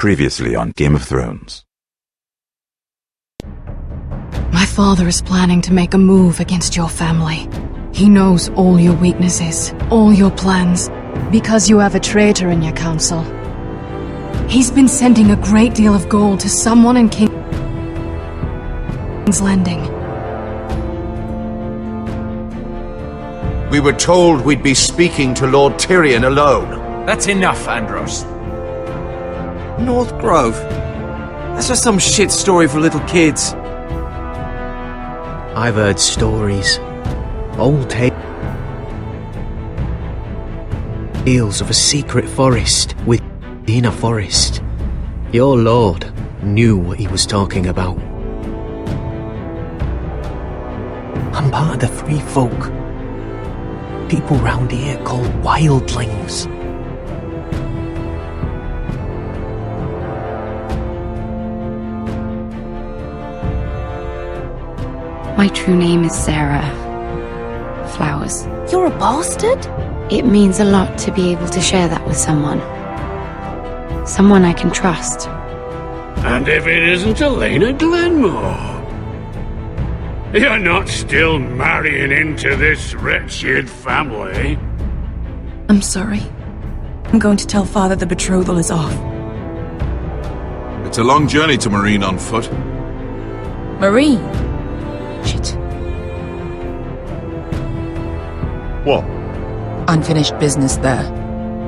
Previously on Game of Thrones. My father is planning to make a move against your family. He knows all your weaknesses, all your plans, because you have a traitor in your council. He's been sending a great deal of gold to someone in King's Landing. We were told we'd be speaking to Lord Tyrion alone. That's enough, Andros. North Grove? That's just some shit story for little kids. I've heard stories. Old tales of a secret forest within a forest. Your lord knew what he was talking about. I'm part of the free folk. People round here called wildlings. My true name is Sarah Flowers. You're a bastard? It means a lot to be able to share that with someone. Someone I can trust. And if it isn't Elena Glenmore? You're not still marrying into this wretched family? I'm sorry. I'm going to tell Father the betrothal is off. It's a long journey to Marine on foot. Marine? Shit. What? Unfinished business there.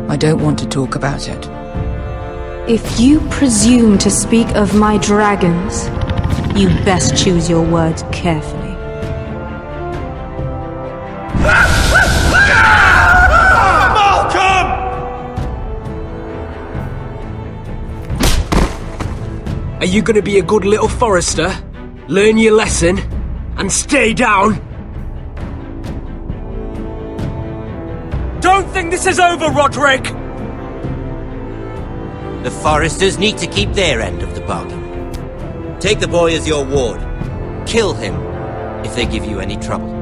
I don't want to talk about it. If you presume to speak of my dragons, you best choose your words carefully. Malcolm! Are you gonna be a good little forester? Learn your lesson? And stay down? Don't think this is over, Roderick! The foresters need to keep their end of the bargain. Take the boy as your ward. Kill him if they give you any trouble.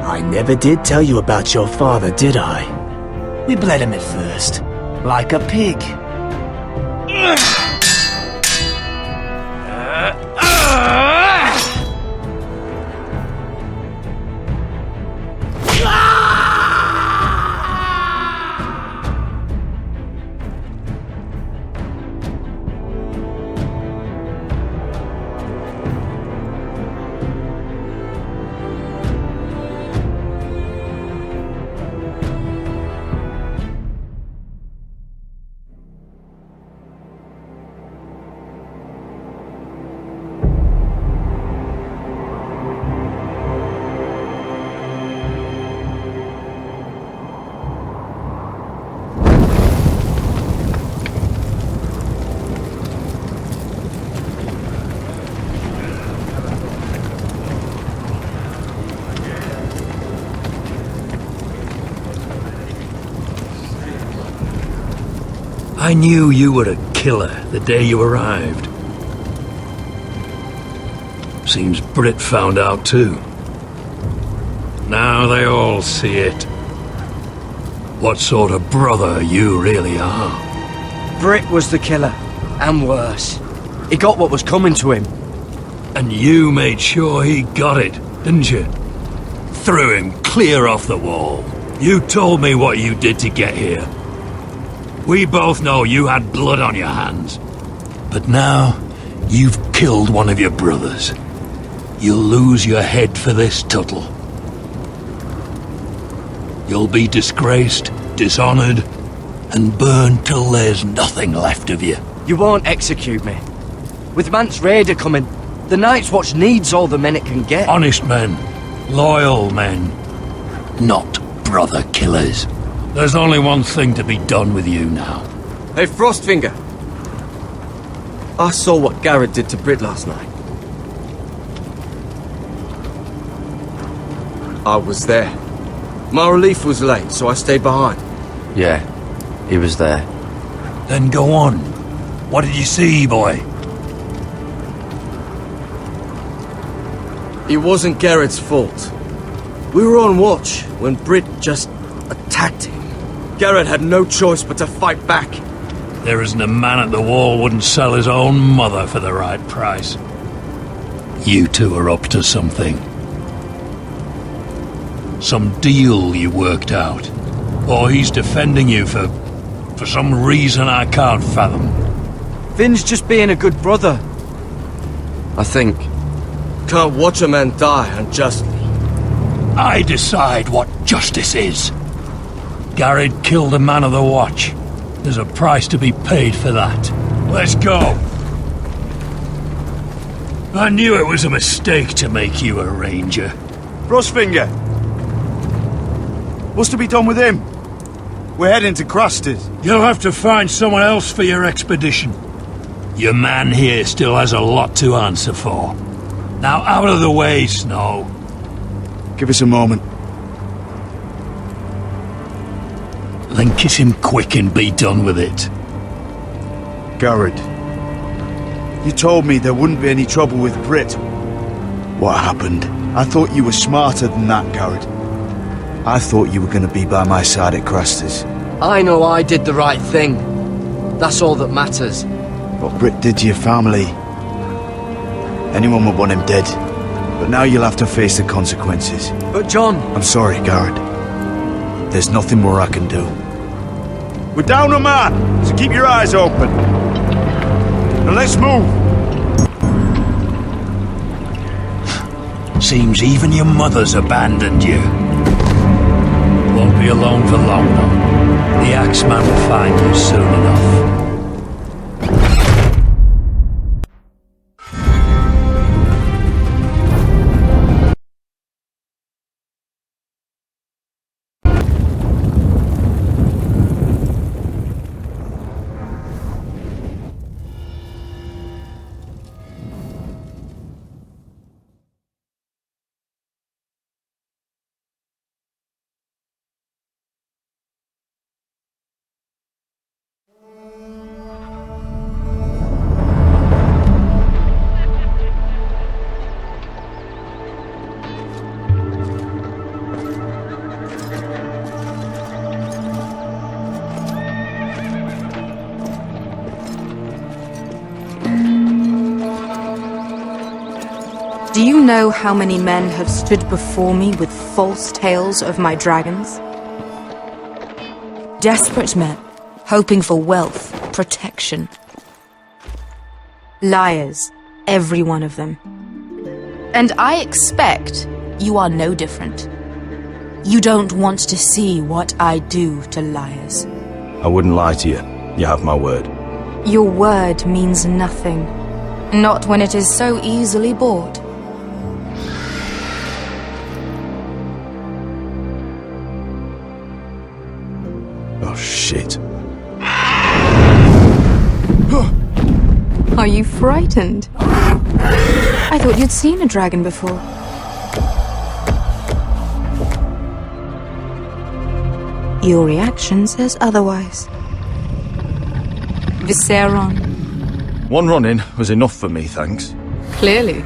I never did tell you about your father, did I? We bled him at first, like a pig. I knew you were a killer the day you arrived. Seems Britt found out too. Now they all see it. What sort of brother you really are. Britt was the killer, and worse. He got what was coming to him. And you made sure he got it, didn't you? Threw him clear off the wall. You told me what you did to get here. We both know you had blood on your hands. But now, you've killed one of your brothers. You'll lose your head for this, Tuttle. You'll be disgraced, dishonoured, and burned till there's nothing left of you. You won't execute me. With Mance Raider coming, the Night's Watch needs all the men it can get. Honest men, loyal men, not brother killers. There's only one thing to be done with you now. Hey, Frostfinger. I saw what Garrett did to Britt last night. I was there. My relief was late, so I stayed behind. Yeah, he was there. Then go on. What did you see, boy? It wasn't Garrett's fault. We were on watch when Britt just attacked him. Garrett had no choice but to fight back. There isn't a man at the wall wouldn't sell his own mother for the right price. You two are up to something. Some deal you worked out. Or he's defending you for some reason I can't fathom. Finn's just being a good brother. I think. Can't watch a man die unjustly. I decide what justice is. Garrett killed a man of the watch. There's a price to be paid for that. Let's go. I knew it was a mistake to make you a ranger. Frostfinger! What's to be done with him? We're heading to Cruster's. You'll have to find someone else for your expedition. Your man here still has a lot to answer for. Now out of the way, Snow. Give us a moment. Then kiss him quick and be done with it. Garrett, you told me there wouldn't be any trouble with Brit. What happened? I thought you were smarter than that, Garrett. I thought you were going to be by my side at Cruster's. I know I did the right thing. That's all that matters. What Brit did to your family, anyone would want him dead. But now you'll have to face the consequences. But John... I'm sorry, Garrett. There's nothing more I can do. We're down a man, so keep your eyes open. Now let's move. Seems even your mother's abandoned you. Won't be alone for long, though. The Axeman will find you soon enough. Do you know how many men have stood before me with false tales of my dragons? Desperate men, hoping for wealth, protection. Liars, every one of them. And I expect you are no different. You don't want to see what I do to liars. I wouldn't lie to you. You have my word. Your word means nothing. Not when it is so easily bought. Oh, shit. Are you frightened? I thought you'd seen a dragon before. Your reaction says otherwise. Visceron. One run-in was enough for me, thanks. Clearly.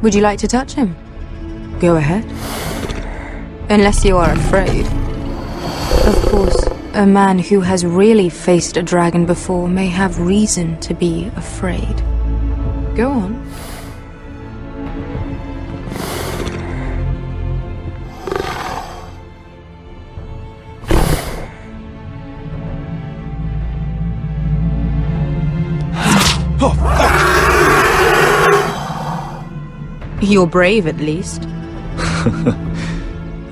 Would you like to touch him? Go ahead. Unless you are afraid. Of course, a man who has really faced a dragon before may have reason to be afraid. Go on. Oh, fuck! You're brave, at least.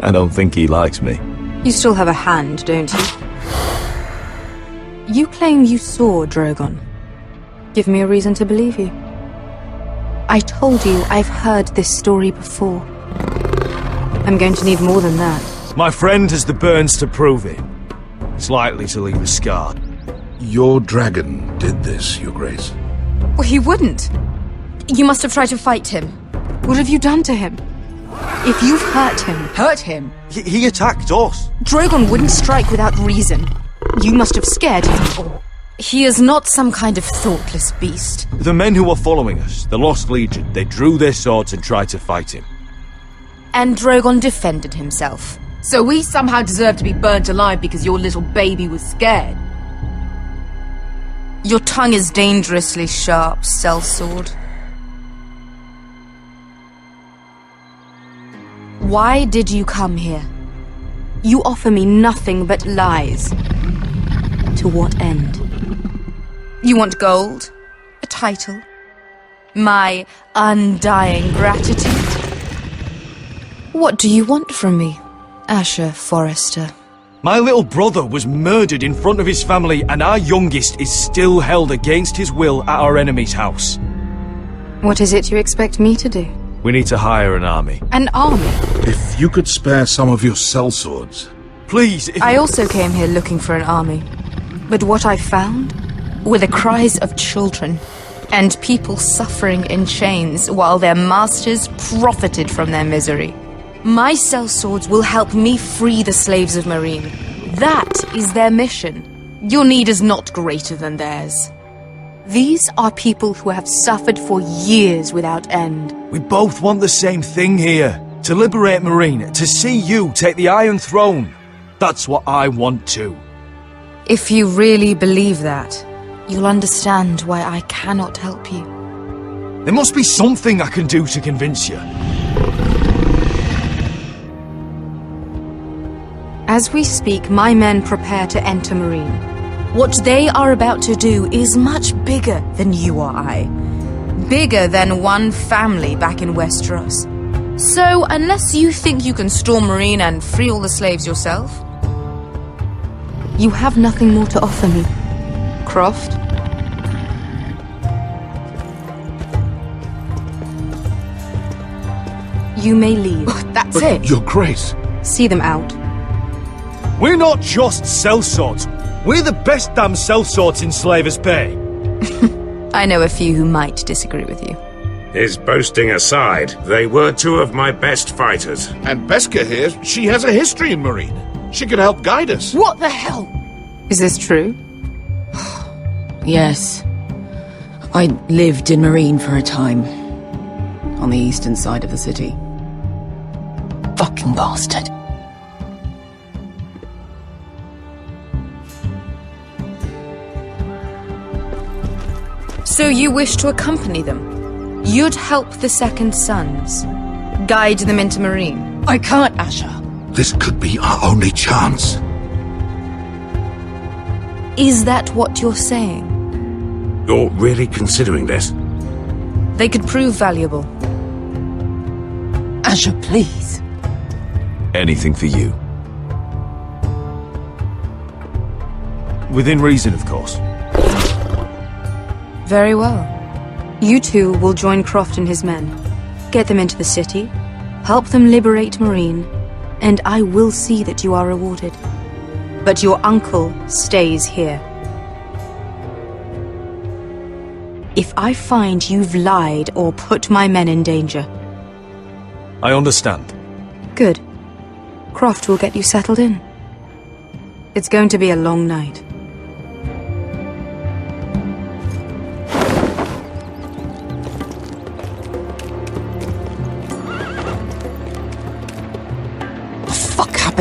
I don't think he likes me. You still have a hand, don't you? You claim you saw Drogon. Give me a reason to believe you. I told you I've heard this story before. I'm going to need more than that. My friend has the burns to prove it. It's likely to leave a scar. Your dragon did this, Your Grace. Well, he wouldn't. You must have tried to fight him. What have you done to him? If you've hurt him. He attacked us. Drogon wouldn't strike without reason. You must have scared him. Or he is not some kind of thoughtless beast. The men who were following us, the Lost Legion, they drew their swords and tried to fight him. and Drogon defended himself. So we somehow deserve to be burnt alive because your little baby was scared? Your tongue is dangerously sharp, sellsword. Why did you come here? You offer me nothing but lies. To what end? You want gold? A title? My undying gratitude? What do you want from me, Asher Forrester? My little brother was murdered in front of his family, and our youngest is still held against his will at our enemy's house. What is it you expect me to do? We need to hire an army. An army? If you could spare some of your sellswords. Please, I also came here looking for an army. But what I found were the cries of children and people suffering in chains while their masters profited from their misery. My sellswords will help me free the slaves of Meereen. That is their mission. Your need is not greater than theirs. These are people who have suffered for years without end. We both want the same thing here. To liberate Meereen, to see you take the Iron Throne. That's what I want too. If you really believe that, you'll understand why I cannot help you. There must be something I can do to convince you. As we speak, my men prepare to enter Meereen. What they are about to do is much bigger than you or I. Bigger than one family back in Westeros. So, unless you think you can storm Meereen and free all the slaves yourself, you have nothing more to offer me, Croft. You may leave. That's it. Your Grace. See them out. We're not just sellswords. We're the best damn sellswords in Slavers Bay. I know a few who might disagree with you. His boasting aside, they were two of my best fighters. And Beskha here, she has a history in Meereen. She could help guide us. What the hell? Is this true? Yes. I lived in Meereen for a time. On the eastern side of the city. Fucking bastard. So you wish to accompany them? You'd help the Second Sons? Guide them into Meereen? I can't, Asher. This could be our only chance. Is that what you're saying? You're really considering this? They could prove valuable. Asher, please. Anything for you. Within reason, of course. Very well. You two will join Croft and his men. Get them into the city, help them liberate Meereen, and I will see that you are rewarded. But your uncle stays here. If I find you've lied or put my men in danger... I understand. Good. Croft will get you settled in. It's going to be a long night.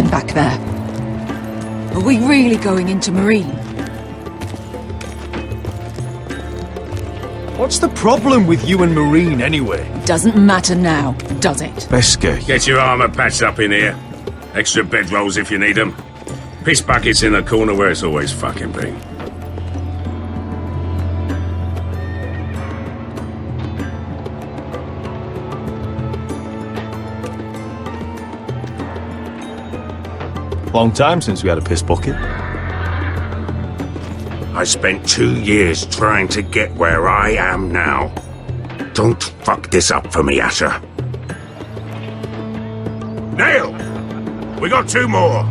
Back there. Are we really going into Meereen? What's the problem with you and Meereen, anyway? Doesn't matter now, does it? Beskha. Get your armor patched up in here. Extra bedrolls if you need them. Piss buckets in the corner where it's always fucking been. Long time since we had a piss bucket. I spent 2 years trying to get where I am now. Don't fuck this up for me, Asher. Nail! We got 2 more!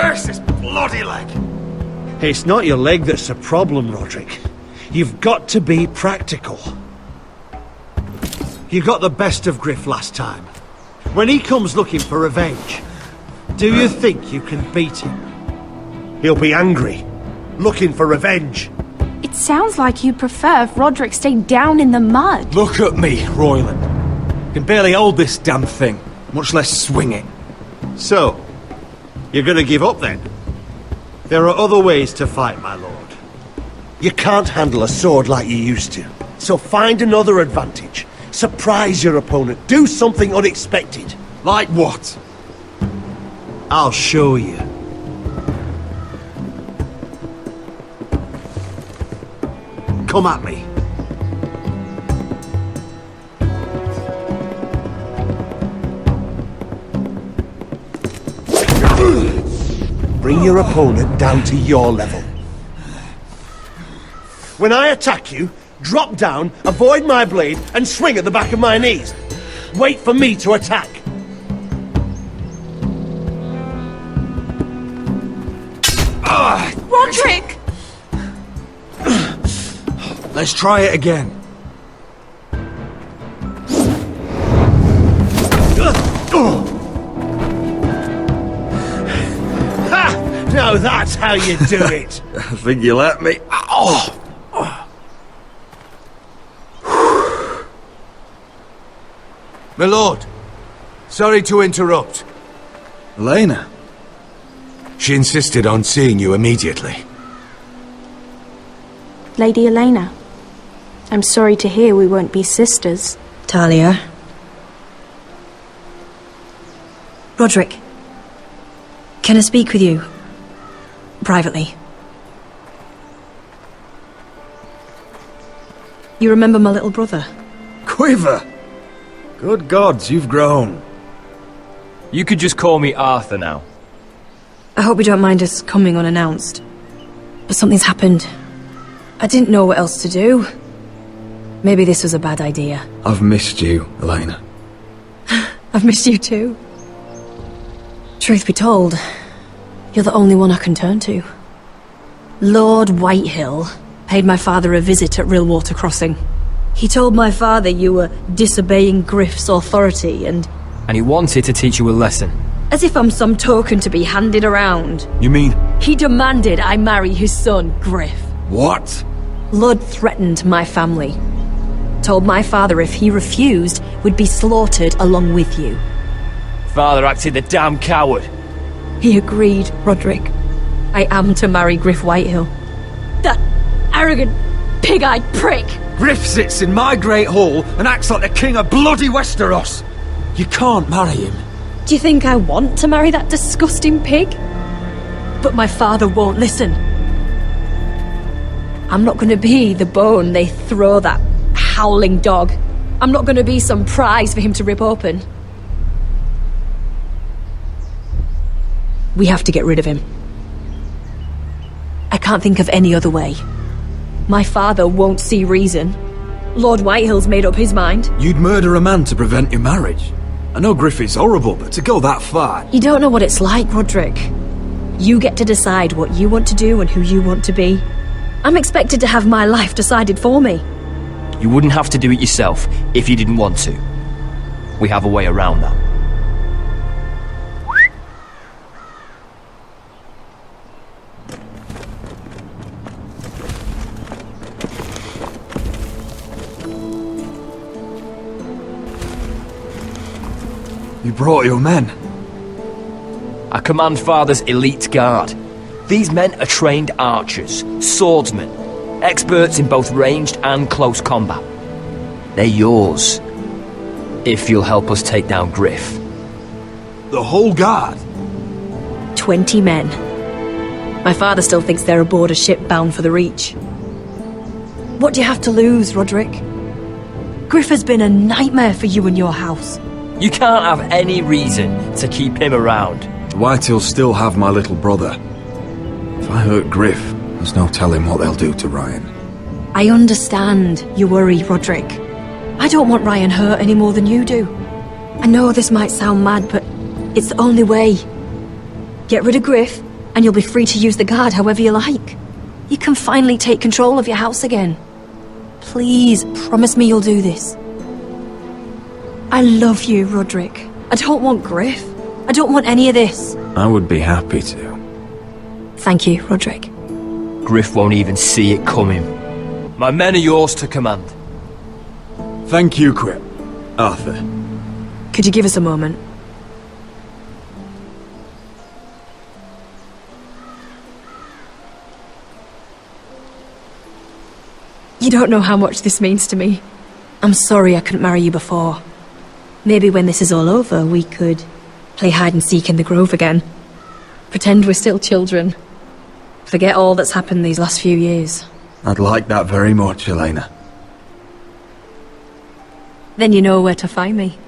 Curse this bloody leg! It's not your leg that's a problem, Roderick. You've got to be practical. You got the best of Griff last time. When he comes looking for revenge, do you think you can beat him? He'll be angry, looking for revenge. It sounds like you prefer if Roderick stayed down in the mud. Look at me, Royland. Can barely hold this damn thing, much less swing it. So, you're gonna give up then? There are other ways to fight, my lord. You can't handle a sword like you used to. So find another advantage. Surprise your opponent. Do something unexpected. Like what? I'll show you. Come at me. Bring your opponent down to your level. When I attack you, drop down, avoid my blade, and swing at the back of my knees. Wait for me to attack. Roderick! Let's try it again. Ha! Now that's how you do it. I think you let me. Oh! My lord, sorry to interrupt. Elena? She insisted on seeing you immediately. Lady Elena, I'm sorry to hear we won't be sisters. Talia. Roderick. Can I speak with you? Privately. You remember my little brother? Quiver! Good gods, you've grown. You could just call me Arthur now. I hope you don't mind us coming unannounced. But something's happened. I didn't know what else to do. Maybe this was a bad idea. I've missed you, Elena. I've missed you too. Truth be told, you're the only one I can turn to. Lord Whitehill paid my father a visit at Rillwater Crossing. He told my father you were disobeying Griff's authority and he wanted to teach you a lesson. As if I'm some token to be handed around. You mean? He demanded I marry his son, Griff. What? Lud threatened my family. Told my father if he refused, we'd be slaughtered along with you. Father acted the damn coward. He agreed, Roderick. I am to marry Griff Whitehill. That arrogant, pig-eyed prick! Griff sits in my great hall and acts like the king of bloody Westeros. You can't marry him. Do you think I want to marry that disgusting pig? But my father won't listen. I'm not going to be the bone they throw that howling dog. I'm not going to be some prize for him to rip open. We have to get rid of him. I can't think of any other way. My father won't see reason. Lord Whitehill's made up his mind. You'd murder a man to prevent your marriage. I know Griff is horrible, but to go that far... You don't know what it's like, Roderick. You get to decide what you want to do and who you want to be. I'm expected to have my life decided for me. You wouldn't have to do it yourself if you didn't want to. We have a way around that. You brought your men. I command Father's elite guard. These men are trained archers, swordsmen, experts in both ranged and close combat. They're yours, if you'll help us take down Griff. The whole guard? 20 men. My father still thinks they're aboard a ship bound for the Reach. What do you have to lose, Roderick? Griff has been a nightmare for you and your house. You can't have any reason to keep him around. The Whitehills still have my little brother. If I hurt Griff, there's no telling what they'll do to Ryan. I understand your worry, Roderick. I don't want Ryan hurt any more than you do. I know this might sound mad, but it's the only way. Get rid of Griff, and you'll be free to use the guard however you like. You can finally take control of your house again. Please, promise me you'll do this. I love you, Roderick. I don't want Griff. I don't want any of this. I would be happy to. Thank you, Roderick. Griff won't even see it coming. My men are yours to command. Thank you, Quip. Arthur. Could you give us a moment? You don't know how much this means to me. I'm sorry I couldn't marry you before. Maybe when this is all over, we could play hide and seek in the grove again. Pretend we're still children. Forget all that's happened these last few years. I'd like that very much, Elena. Then you know where to find me.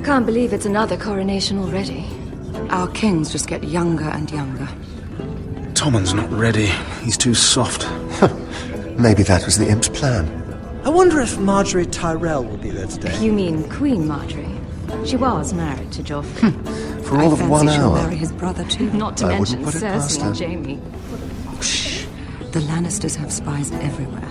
Can't believe it's another coronation already. Our kings just get younger and younger. Tommen's not ready. He's too soft. Maybe that was the imp's plan. I wonder if Marjorie Tyrell will be there today. You mean Queen Marjorie? She was married to Joffrey. For all of 1 she'll hour. marry his brother too. Not to I mention wouldn't put it past Cersei her. and Jaime. Shh. The Lannisters have spies everywhere.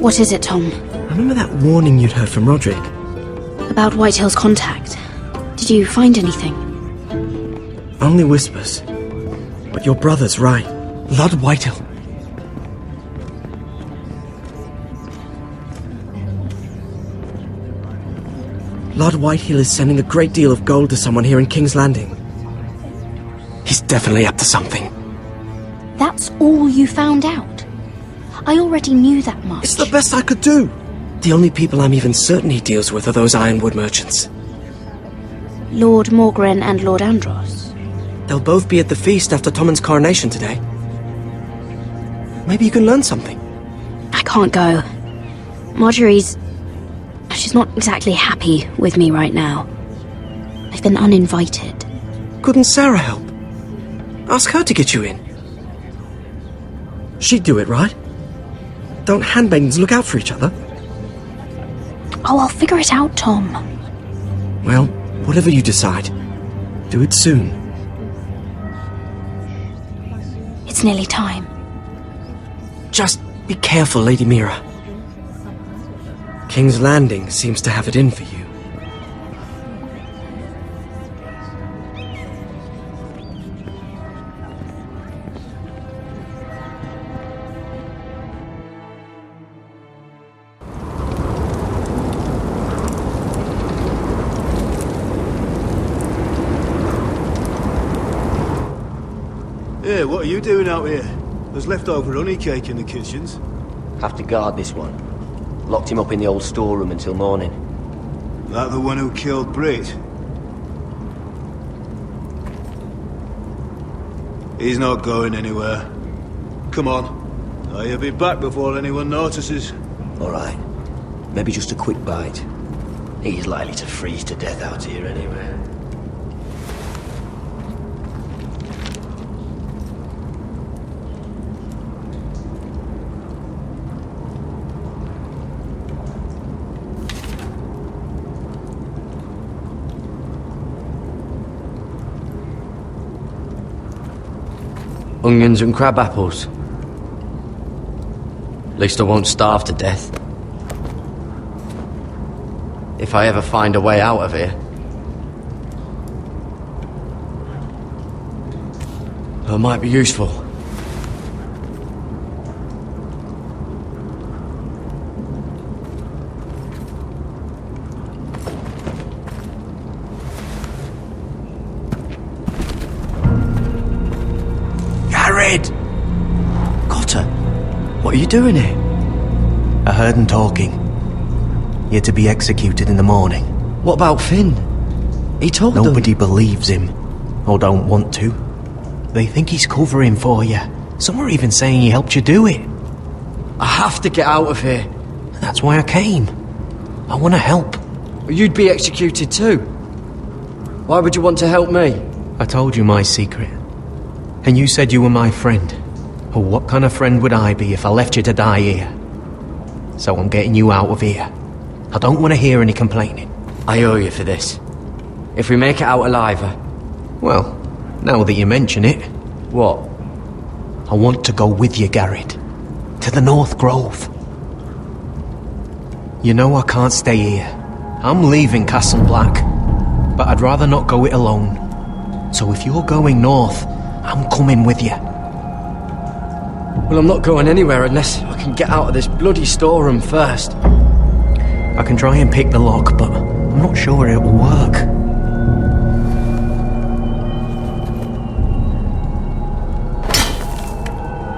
What is it, Tom? Remember that warning you'd heard from Roderick? About Whitehill's contact. Did you find anything? Only whispers. But your brother's right. Lord Whitehill. Lord Whitehill is sending a great deal of gold to someone here in King's Landing. He's definitely up to something. That's all you found out? I already knew that much. It's the best I could do. The only people I'm even certain he deals with are those ironwood merchants. Lord Morgren and Lord Andros. They'll both be at the feast after Tommen's coronation today. Maybe you can learn something. I can't go. Marjorie's... she's not exactly happy with me right now. I've been uninvited. Couldn't Sarah help? Ask her to get you in. She'd do it, right? Don't handmaidens look out for each other? Oh, I'll figure it out, Tom. Well, whatever you decide, do it soon. It's nearly time. Just be careful, Lady Mira. King's Landing seems to have it in for you. Hey, what are you doing out here? There's leftover honey cake in the kitchens. Have to guard this one. Locked him up in the old storeroom until morning. That the one who killed Brit? He's not going anywhere. Come on. I'll be back before anyone notices. All right. Maybe just a quick bite. He's likely to freeze to death out here anyway. Onions and crab apples. At least I won't starve to death. If I ever find a way out of here. It might be useful. Jared! Got her. What are you doing here? I heard them talking. You're to be executed in the morning. What about Finn? He told them... Nobody believes him, or don't want to. They think he's covering for you. Some are even saying he helped you do it. I have to get out of here. That's why I came. I want to help. You'd be executed too. Why would you want to help me? I told you my secret. And you said you were my friend. Well, what kind of friend would I be if I left you to die here? So I'm getting you out of here. I don't want to hear any complaining. I owe you for this. If we make it out alive... Well, now that you mention it... What? I want to go with you, Garrett. To the North Grove. You know I can't stay here. I'm leaving Castle Black. But I'd rather not go it alone. So if you're going north, I'm coming with you. Well, I'm not going anywhere unless I can get out of this bloody storeroom first. I can try and pick the lock, but I'm not sure it will work.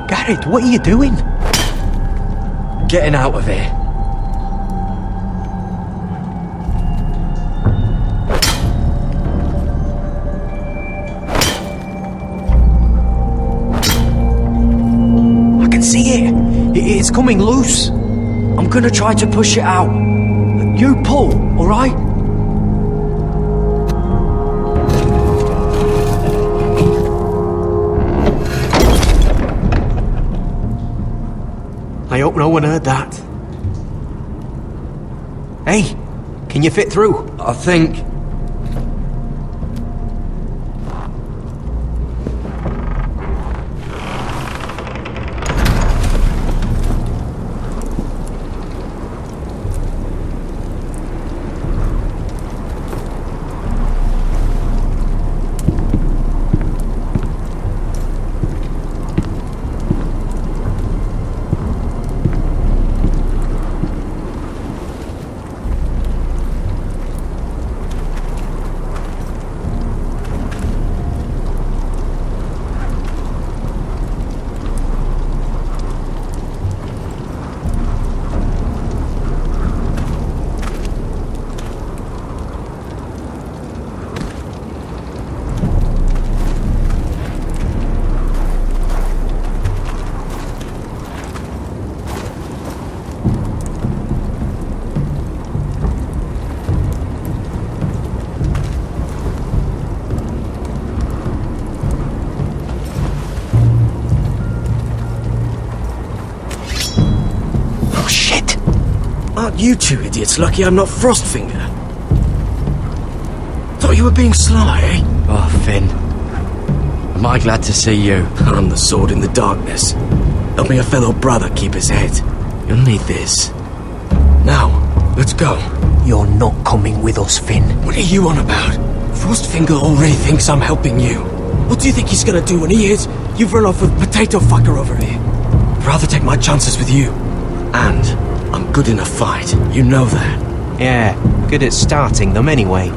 Garrett, what are you doing? Getting out of here. I can see it. It's coming loose. I'm gonna try to push it out. You pull, alright? I hope no one heard that. Hey, can you fit through? I think... Aren't you two idiots lucky I'm not Frostfinger? Thought you were being sly, eh? Oh, Finn. Am I glad to see you? I'm the sword in the darkness, helping a fellow brother keep his head. You'll need this. Now, let's go. You're not coming with us, Finn. What are you on about? Frostfinger already thinks I'm helping you. What do you think he's gonna do when he hears you've run off with Potato Fucker over here? I'd rather take my chances with you. And I'm good in a fight, you know that. Yeah, good at starting them anyway.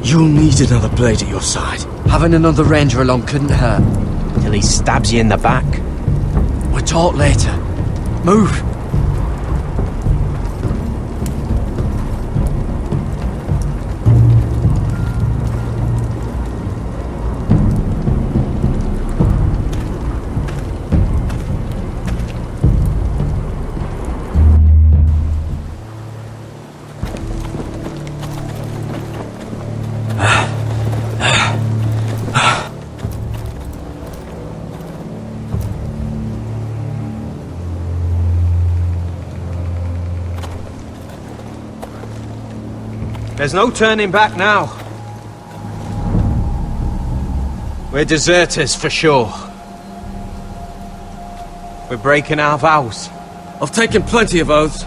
You'll need another blade at your side. Having another ranger along couldn't hurt. Till he stabs you in the back. We'll talk later. Move! There's no turning back now. We're deserters for sure. We're breaking our vows. I've taken plenty of oaths.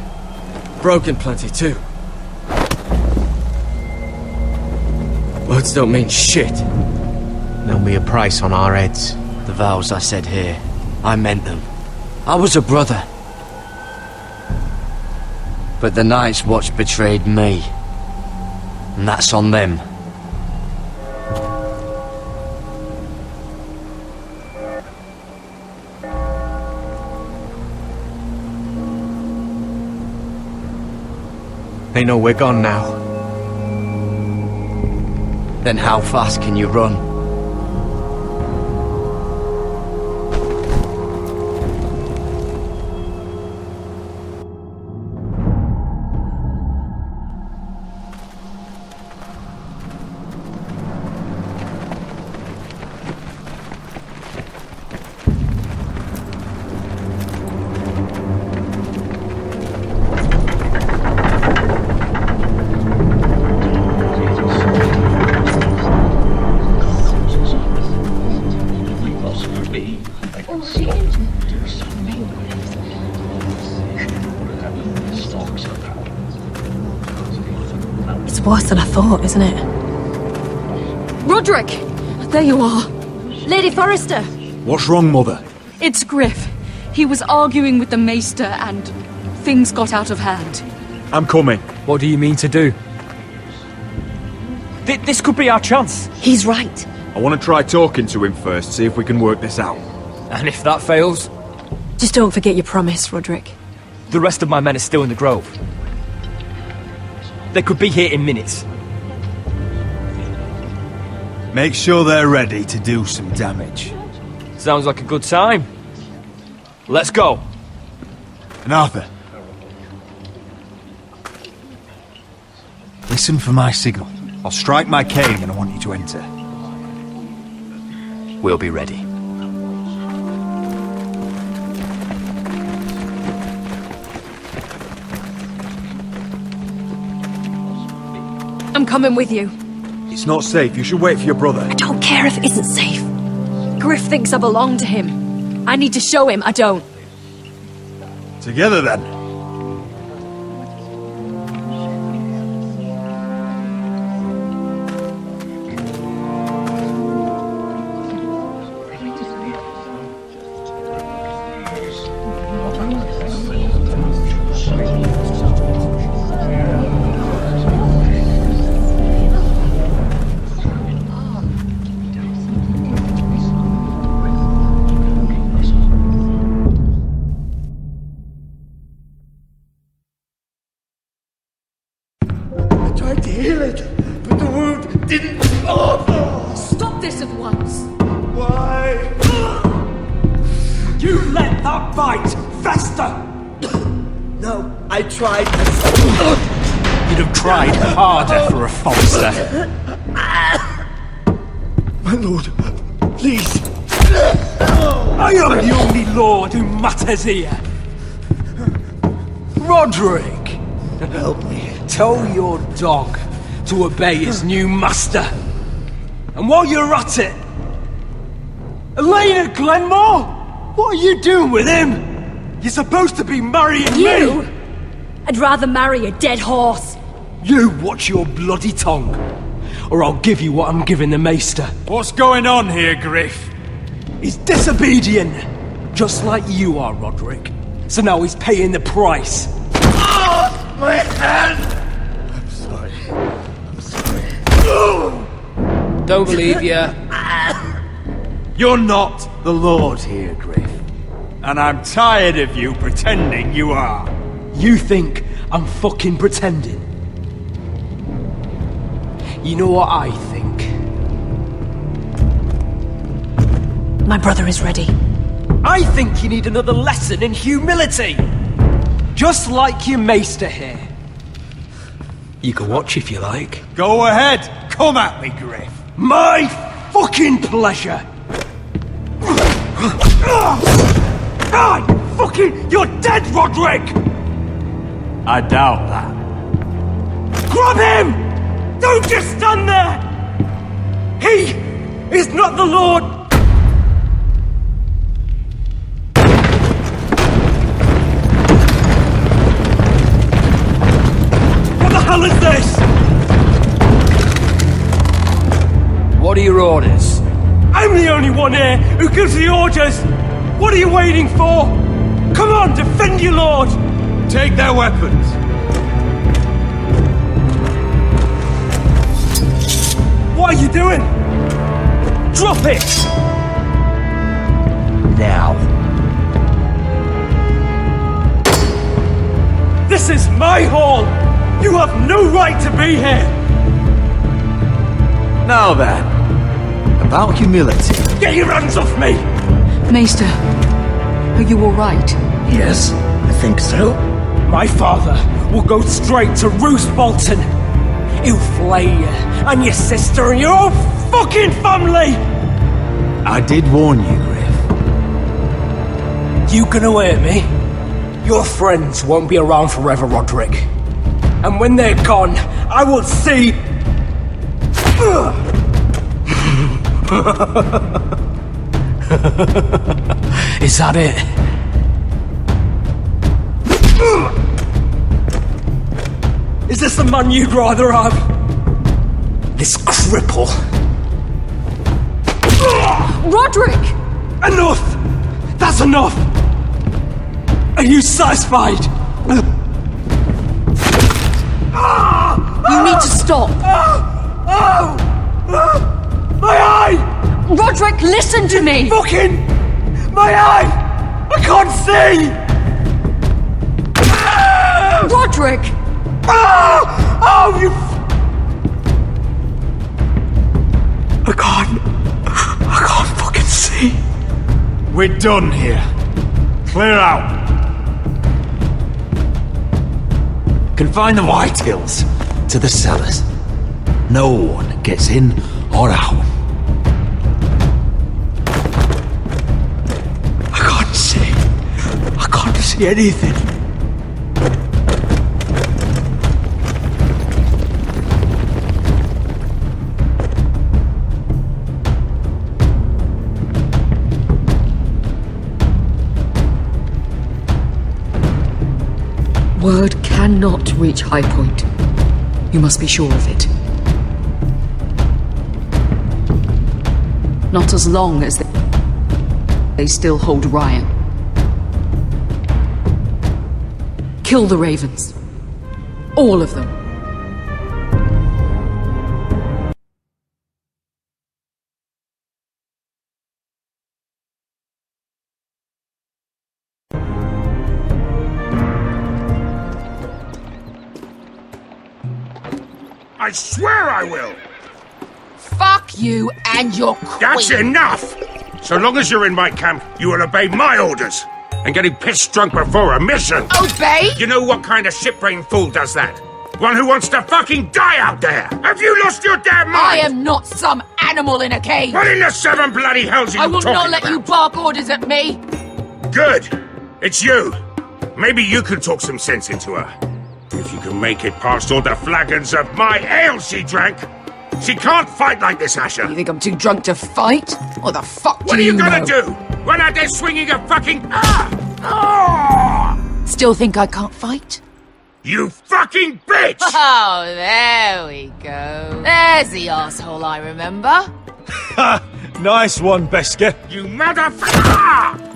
Broken plenty too. Words don't mean shit. There'll be a price on our heads. The vows I said here, I meant them. I was a brother. But the Night's Watch betrayed me. And that's on them. They know we're gone now. Then how fast can you run? It's worse than I thought, isn't it? Roderick! There you are. Lady Forrester! What's wrong, Mother? It's Griff. He was arguing with the Maester and things got out of hand. I'm coming. What do you mean to do? This could be our chance. He's right. I want to try talking to him first, see if we can work this out. And if that fails? Just don't forget your promise, Roderick. The rest of my men are still in the grove. They could be here in minutes. Make sure they're ready to do some damage. Sounds like a good time. Let's go. And Arthur, listen for my signal. I'll strike my cane and I want you to enter. We'll be ready. I'm coming with you. It's not safe. You should wait for your brother. I don't care if it isn't safe. Griff thinks I belong to him. I need to show him I don't. Together then. Stop this at once! Why? You let that bite fester! No, I tried. You'd have tried harder for a Forrester. My lord, please. I am the only lord who matters here. Roderick! Help me. Tell your dog to obey his new master. And while you're at it, Elena Glenmore, what are you doing with him? You're supposed to be marrying You? me. I'd rather marry a dead horse. You watch your bloody tongue, or I'll give you what I'm giving the Maester. What's going on here, Griff? He's disobedient, just like you are, Roderick. So now he's paying the price. Oh, my hand! I'm sorry. I'm sorry. Don't believe you. You're not the Lord here, Griff. And I'm tired of you pretending you are. You think I'm fucking pretending? You know what I think? My brother is ready. I think you need another lesson in humility. Just like your Maester here. You can watch if you like. Go ahead. Come at me, Griff. My fucking pleasure. You're dead, Roderick! I doubt that. Grab him! Don't just stand there! He is not the Lord! What the hell is this? What are your orders? I'm the only one here who gives the orders! What are you waiting for? Come on, defend your lord! Take their weapons. What are you doing? Drop it! Now. This is my hall! You have no right to be here! Now then, about humility. Get your hands off me! Maester, are you alright? Yes, I think so. My father will go straight to Roose Bolton. He'll flay you, and your sister, and your whole fucking family! I did warn you, Griff. You can hear me? Your friends won't be around forever, Roderick. And when they're gone, I will see... Is that it? Is this the man you'd rather have? This cripple? Roderick! Enough! That's enough! Are you satisfied? You need to stop! My eye! Roderick, listen to me! Fucking... My eye! I can't see! Roderick! Oh, you... I can't fucking see. We're done here. Clear out. Confine the Whitehills to the cellars. No one gets in or out. I can't see anything. Word cannot reach High Point. You must be sure of it. Not as long as they still hold Ryan. Kill the Ravens. All of them. I swear I will! Fuck you and your queen! That's enough! So long as you're in my camp, you will obey my orders. And getting pissed drunk before a mission. Obey? You know what kind of shit-brained fool does that? One who wants to fucking die out there! Have you lost your damn mind? I am not some animal in a cage! What in the seven bloody hells are you I will talking not let about? you bark orders at me! Good. It's you. Maybe you can talk some sense into her. If you can make it past all the flagons of my ale she drank. She can't fight like this, Asher. You think I'm too drunk to fight? What the fuck What do are you gonna know? do? Run out there swinging a fucking... Still think I can't fight? You fucking bitch! Oh, there we go. There's the asshole I remember. Nice one, Besker. You motherfucker!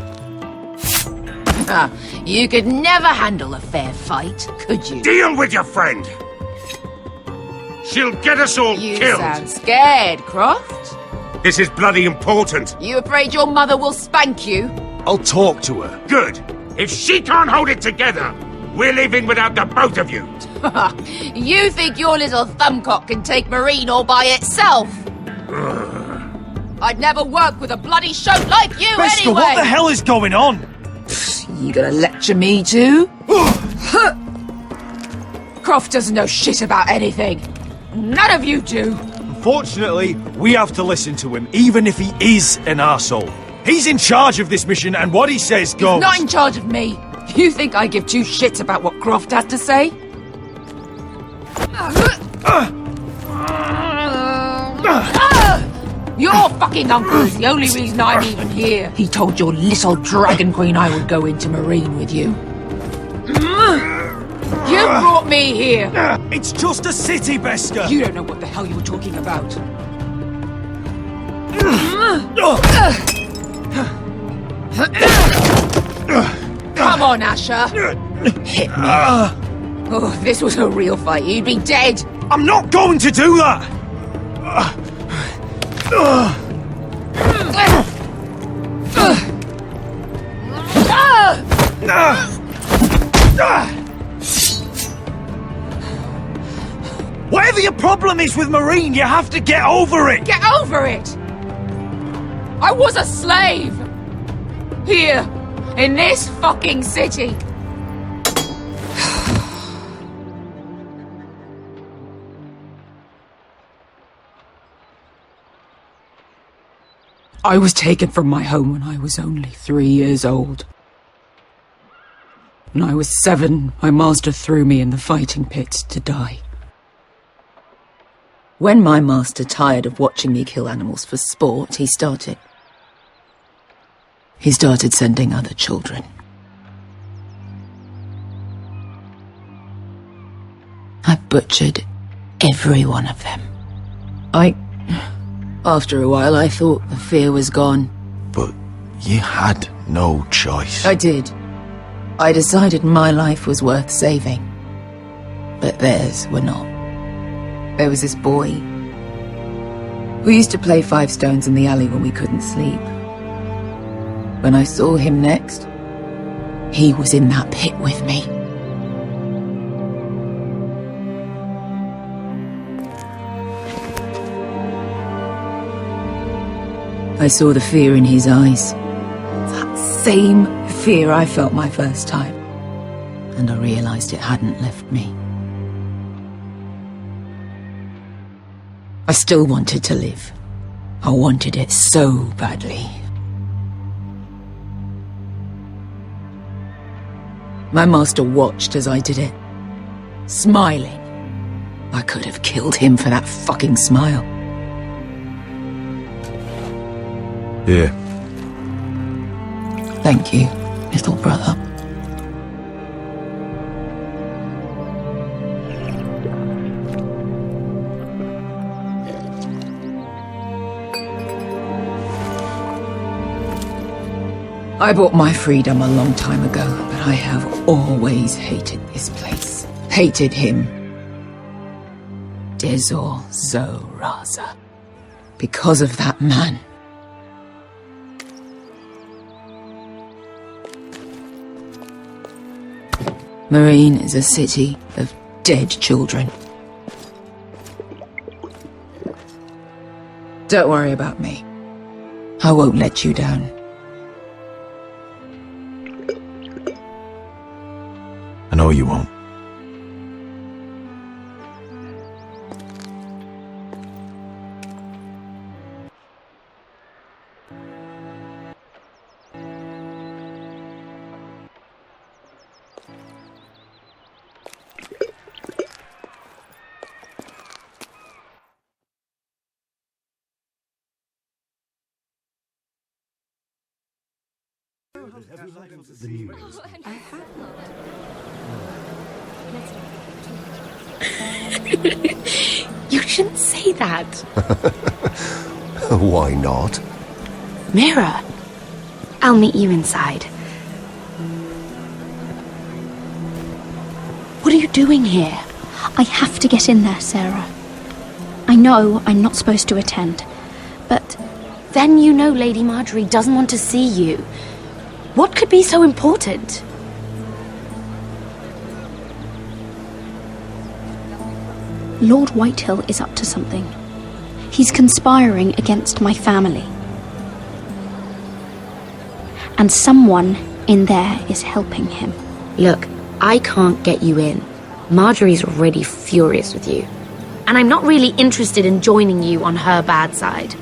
You could never handle a fair fight, could you? Deal with your friend! She'll get us all You killed! sound scared, Croft. This is bloody important. You afraid your mother will spank you? I'll talk to her. Good. If she can't hold it together, we're leaving without the both of you. You think your little thumbcock can take Marine all by itself? I'd never work with a bloody shote like you Besker, anyway! what the hell is going on? You gonna lecture me too? Croft doesn't know shit about anything. None of you do. Unfortunately, we have to listen to him, even if he is an arsehole. He's in charge of this mission, and what he says goes. He's not in charge of me. You think I give two shits about what Croft has to say? Your fucking uncle's the only reason I'm even here. He told your little dragon queen I would go into Marine with you. You brought me here. It's just a city, Besker. You don't know what the hell you were talking about. Come on, Asher. Hit me. Oh, if this was a real fight, you'd be dead. I'm not going to do that. Whatever your problem is with Marine, you have to get over it! Get over it! I was a slave! Here, in this fucking city! I was taken from my home when I was only 3 years old. When I was 7, my master threw me in the fighting pit to die. When my master tired of watching me kill animals for sport, he started sending other children. I butchered every one of them. After a while, I thought the fear was gone. But you had no choice. I did. I decided my life was worth saving. But theirs were not. There was this boy who used to play 5 stones in the alley when we couldn't sleep. When I saw him next, he was in that pit with me. I saw the fear in his eyes. That same fear I felt my first time. And I realized it hadn't left me. I still wanted to live. I wanted it so badly. My master watched as I did it, smiling. I could have killed him for that fucking smile. Here. Thank you, little brother. I bought my freedom a long time ago, but I have always hated this place. Hated him. Dezor Zoraza. Because of that man. Marine is a city of dead children. Don't worry about me. I won't let you down. I know you won't. You shouldn't say that. Why not? Mira, I'll meet you inside. What are you doing here? I have to get in there, Sarah. I know I'm not supposed to attend, but then you know Lady Marjorie doesn't want to see you. What could be so important? Lord Whitehill is up to something. He's conspiring against my family. And someone in there is helping him. Look, I can't get you in. Marjorie's already furious with you. And I'm not really interested in joining you on her bad side.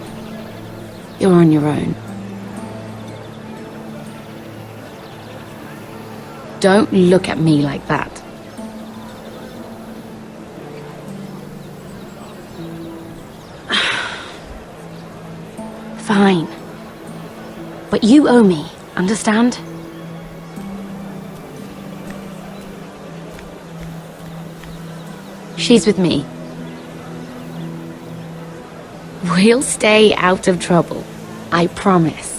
You're on your own. Don't look at me like that. Fine. But you owe me, understand? She's with me. We'll stay out of trouble. I promise.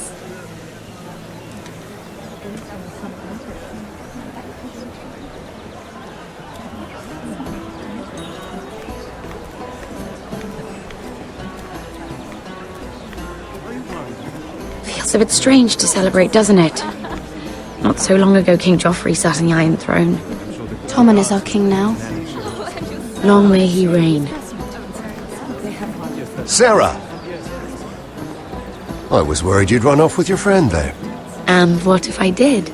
Feels a bit strange to celebrate, doesn't it? Not so long ago, King Joffrey sat on the Iron Throne. Tommen is our king now. Long may he reign. Sarah! I was worried you'd run off with your friend there. And what if I did?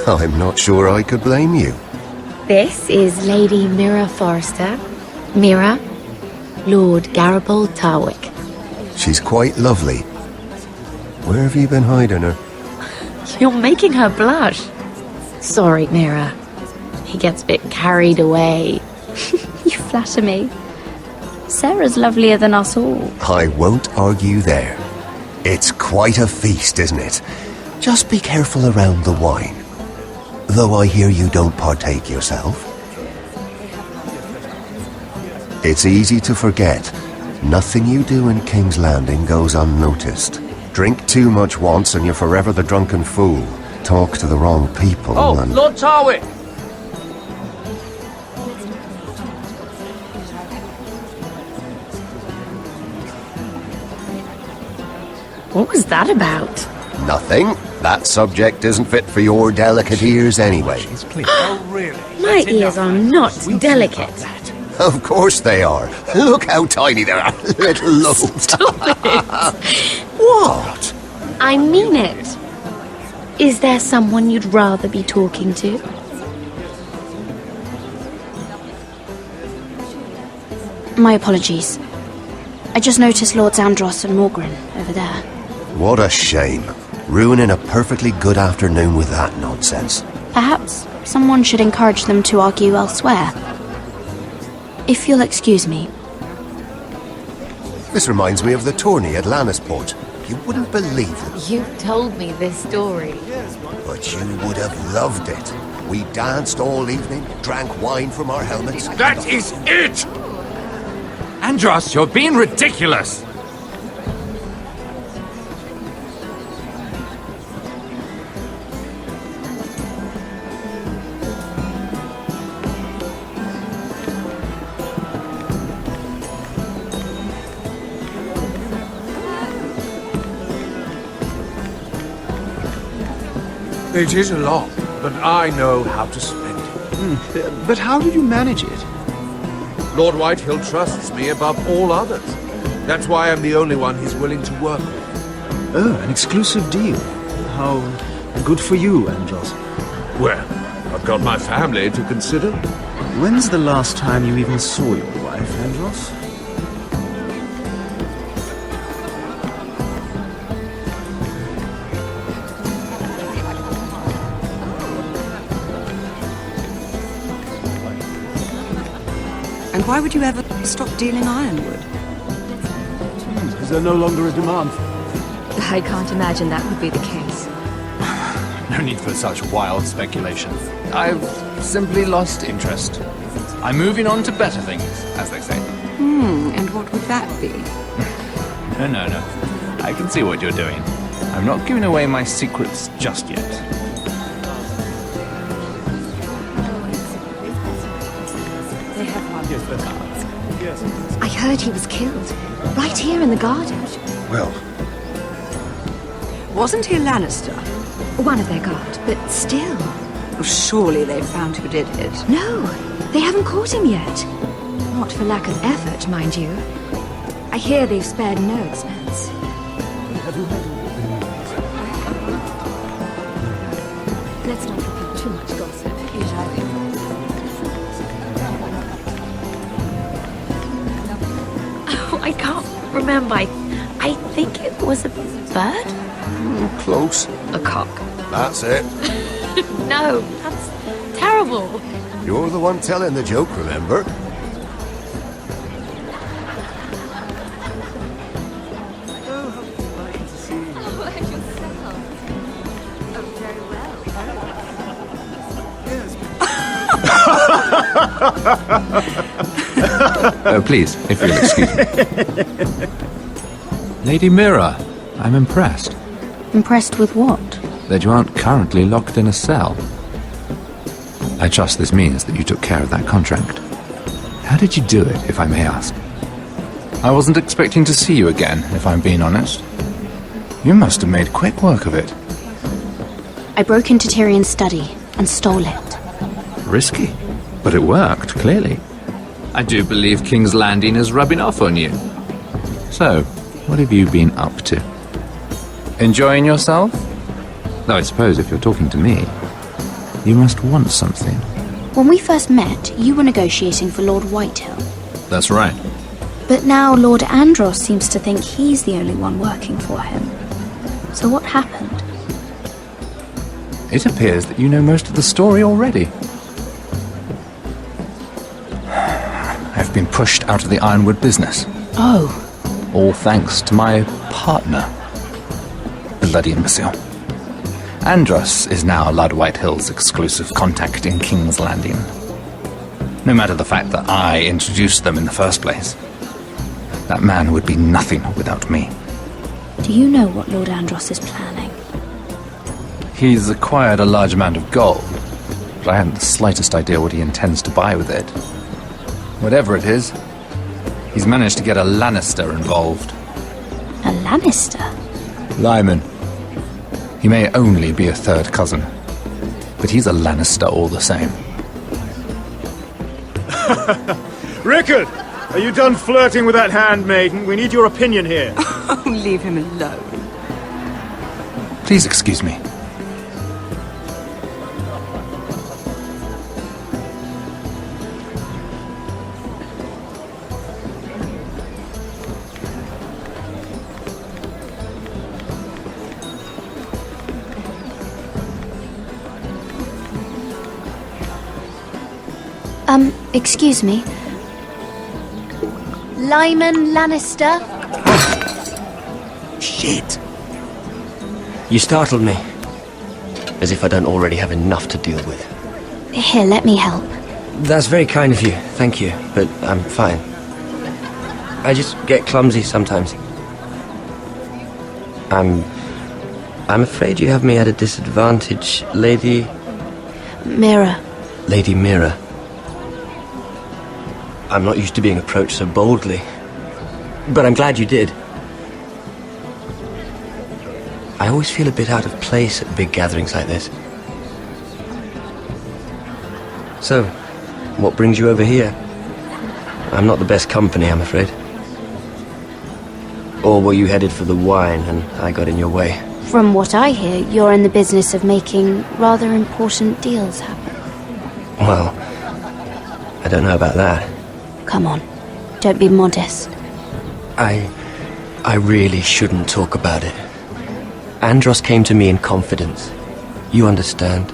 I'm not sure I could blame you. This is Lady Mira Forrester. Mira, Lord Garibald Tarwick. She's quite lovely. Where have you been hiding her? You're making her blush. Sorry, Mira. He gets a bit carried away. You flatter me. Sarah's lovelier than us all. I won't argue there. It's quite a feast, isn't it? Just be careful around the wine. Though I hear you don't partake yourself. It's easy to forget. Nothing you do in King's Landing goes unnoticed. Drink too much once and you're forever the drunken fool. Talk to the wrong people and... Lord Tarwick! What was that about? Nothing. That subject isn't fit for your delicate ears anyway. Oh, really? My ears are not delicate. Of course they are. Look how tiny they are. Little lobes. Stop it. What? I mean it. Is there someone you'd rather be talking to? My apologies. I just noticed Lords Andros and Morgren over there. What a shame. Ruining a perfectly good afternoon with that nonsense. Perhaps someone should encourage them to argue elsewhere. If you'll excuse me. This reminds me of the tourney at Lannisport. You wouldn't believe it. You told me this story. But you would have loved it. We danced all evening, drank wine from our helmets. That is it! Andros, you're being ridiculous! It is a lot, but I know how to spend it. But how did you manage it? Lord Whitehill trusts me above all others. That's why I'm the only one he's willing to work with. Oh, an exclusive deal. How good for you, Andros. Well, I've got my family to consider. When's the last time you even saw your wife, Andros? And why would you ever stop dealing ironwood? Is there no longer a demand for it? I can't imagine that would be the case. No need for such wild speculation. I've simply lost interest. I'm moving on to better things, as they say. And what would that be? No. I can see what you're doing. I'm not giving away my secrets just yet. I heard he was killed. Right here in the garden. Well... Wasn't he a Lannister? One of their guard, but still. Well, surely they found who did it. No, they haven't caught him yet. Not for lack of effort, mind you. I hear they've spared no expense. Let's not repeat too much gossip. Oh, I can't remember. I think it was a bird? Close. A cock. That's it. No, that's terrible. You're the one telling the joke, remember? Oh, please, if you'll excuse me. Lady Mira, I'm impressed. Impressed with what? That you aren't currently locked in a cell. I trust this means that you took care of that contract. How did you do it, if I may ask? I wasn't expecting to see you again, if I'm being honest. You must have made quick work of it. I broke into Tyrion's study and stole it. Risky, but it worked, clearly. I do believe King's Landing is rubbing off on you. So, what have you been up to? Enjoying yourself? Though I suppose if you're talking to me, you must want something. When we first met, you were negotiating for Lord Whitehill. That's right. But now Lord Andros seems to think he's the only one working for him. So what happened? It appears that you know most of the story already. I've been pushed out of the ironwood business. Oh. All thanks to my partner. Bloody imbecile. Andros is now Lord Whitehill's exclusive contact in King's Landing. No matter the fact that I introduced them in the first place. That man would be nothing without me. Do you know what Lord Andros is planning? He's acquired a large amount of gold, but I haven't the slightest idea what he intends to buy with it. Whatever it is, he's managed to get a Lannister involved. A Lannister? Lyman. He may only be a third cousin, but he's a Lannister all the same. Rickard! Are you done flirting with that handmaiden? We need your opinion here. Oh, leave him alone. Please excuse me. Excuse me. Lyman Lannister? Shit. You startled me. As if I don't already have enough to deal with. Here, let me help. That's very kind of you, thank you, but I'm fine. I just get clumsy sometimes. I'm afraid you have me at a disadvantage, Lady... Mira. Lady Mira. I'm not used to being approached so boldly. But I'm glad you did. I always feel a bit out of place at big gatherings like this. So, what brings you over here? I'm not the best company, I'm afraid. Or were you headed for the wine and I got in your way? From what I hear, you're in the business of making rather important deals happen. Well, I don't know about that. Come on, don't be modest. I really shouldn't talk about it. Andros came to me in confidence. You understand?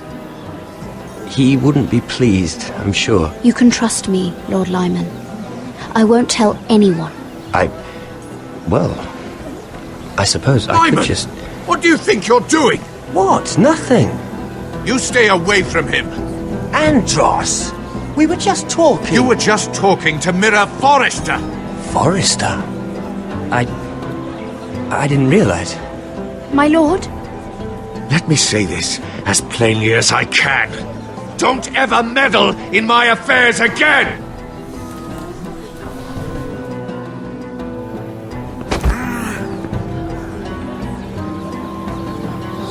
He wouldn't be pleased, I'm sure. You can trust me, Lord Lyman. I won't tell anyone. Well, I suppose I Lyman, could just... What do you think you're doing? What? Nothing. You stay away from him. Andros! We were just talking. You were just talking to Mira Forrester. Forrester? I didn't realize. My lord? Let me say this as plainly as I can. Don't ever meddle in my affairs again!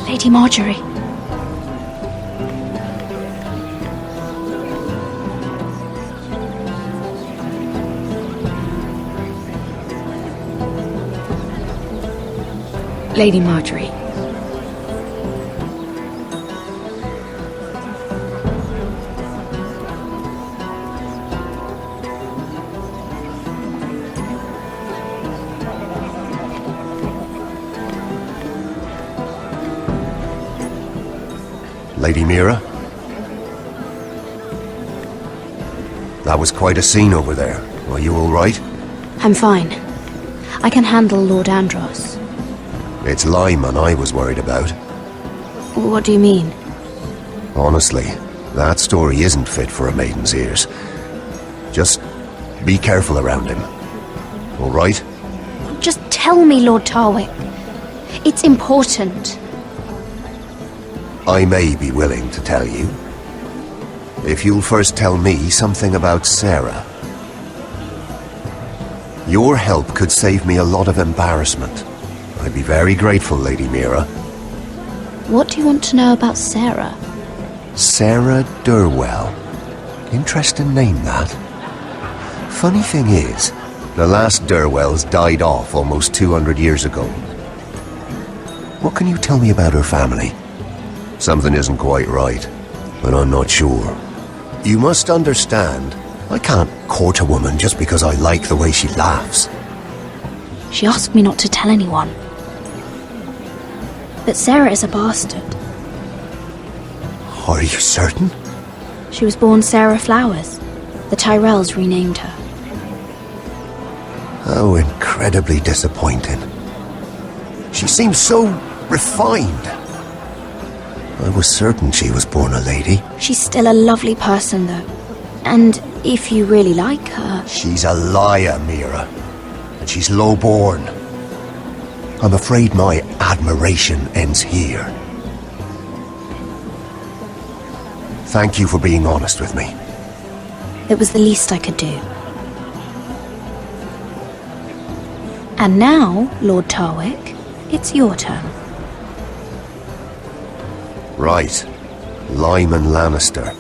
Lady Marjorie. Lady Marjorie. Lady Mira? That was quite a scene over there. Are you all right? I'm fine. I can handle Lord Andros. It's Lyman I was worried about. What do you mean? Honestly, that story isn't fit for a maiden's ears. Just be careful around him. All right? Just tell me, Lord Tarwick. It's important. I may be willing to tell you. If you'll first tell me something about Sarah. Your help could save me a lot of embarrassment. I'd be very grateful, Lady Mira. What do you want to know about Sarah? Sarah Durwell. Interesting name, that. Funny thing is, The last Durwells died off almost 200 years ago. What can you tell me about her family? Something isn't quite right, but I'm not sure. You must understand, I can't court a woman just because I like the way she laughs. She asked me not to tell anyone. But Sarah is a bastard. Are you certain? She was born Sarah Flowers. The Tyrells renamed her. How incredibly disappointing. She seems so refined. I was certain she was born a lady. She's still a lovely person, though. And if you really like her... She's a liar, Mira. And she's low-born. I'm afraid my admiration ends here. Thank you for being honest with me. It was the least I could do. And now, Lord Tarwick, it's your turn. Right. Lyman Lannister.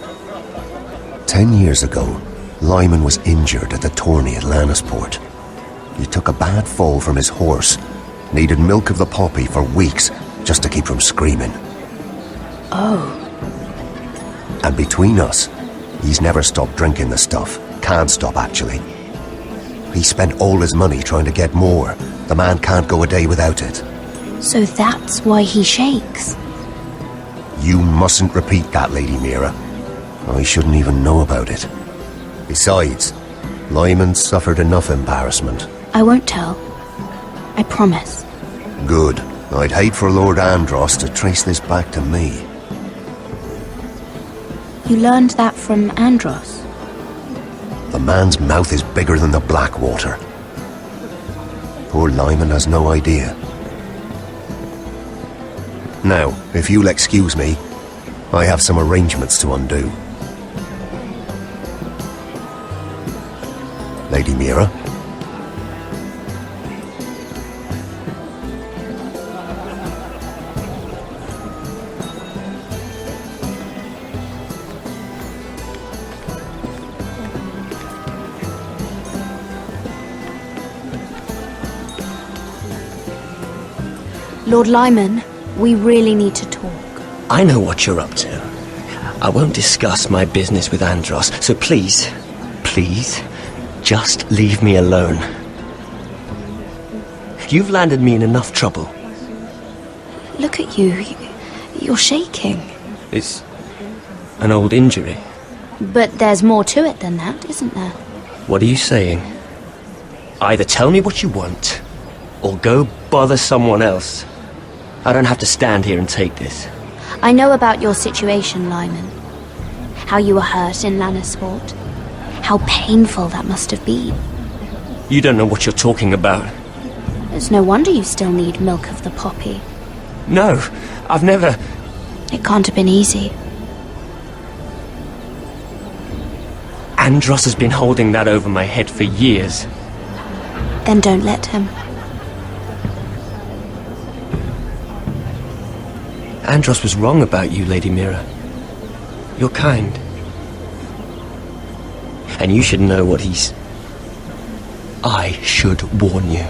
10 years ago, Lyman was injured at the tourney at Lannisport. He took a bad fall from his horse. Needed milk of the poppy for weeks just to keep from screaming. Oh. And between us, he's never stopped drinking the stuff. Can't stop, actually. He spent all his money trying to get more. The man can't go a day without it. So that's why he shakes. You mustn't repeat that, Lady Mira. I shouldn't even know about it. Besides, Lyman suffered enough embarrassment. I won't tell. I promise. Good. I'd hate for Lord Andros to trace this back to me. You learned that from Andros? The man's mouth is bigger than the Blackwater. Poor Lyman has no idea. Now, if you'll excuse me, I have some arrangements to undo. Lady Mira? Lord Lyman, we really need to talk. I know what you're up to. I won't discuss my business with Andros, so please, just leave me alone. You've landed me in enough trouble. Look at you. You're shaking. It's an old injury. But there's more to it than that, isn't there? What are you saying? Either tell me what you want, or go bother someone else. I don't have to stand here and take this. I know about your situation, Lyman. How you were hurt in Lannisport. How painful that must have been. You don't know what you're talking about. It's no wonder you still need milk of the poppy. No, I've never... It can't have been easy. Andros has been holding that over my head for years. Then don't let him. Andros was wrong about you, Lady Mira. You're kind. And you should know what he's... I should warn you.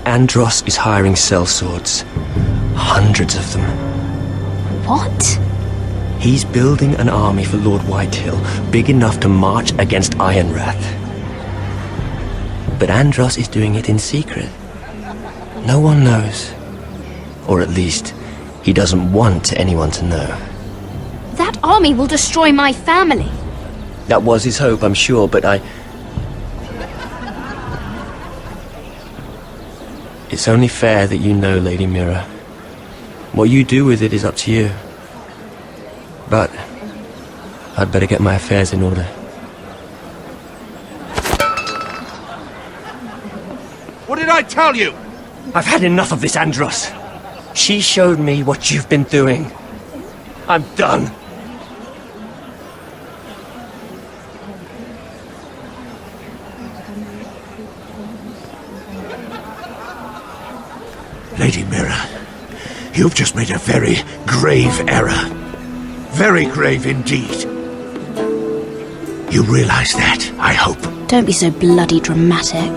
Andros is hiring sellswords. Hundreds of them. What? He's building an army for Lord Whitehill, big enough to march against Ironrath. But Andros is doing it in secret. No one knows. Or at least, he doesn't want anyone to know. That army will destroy my family. That was his hope, I'm sure, but It's only fair that you know, Lady Mira. What you do with it is up to you. But I'd better get my affairs in order. What did I tell you? I've had enough of this, Andros. She showed me what you've been doing. I'm done. Lady Mira, you've just made a very grave error. Very grave indeed. You realize that, I hope. Don't be so bloody dramatic,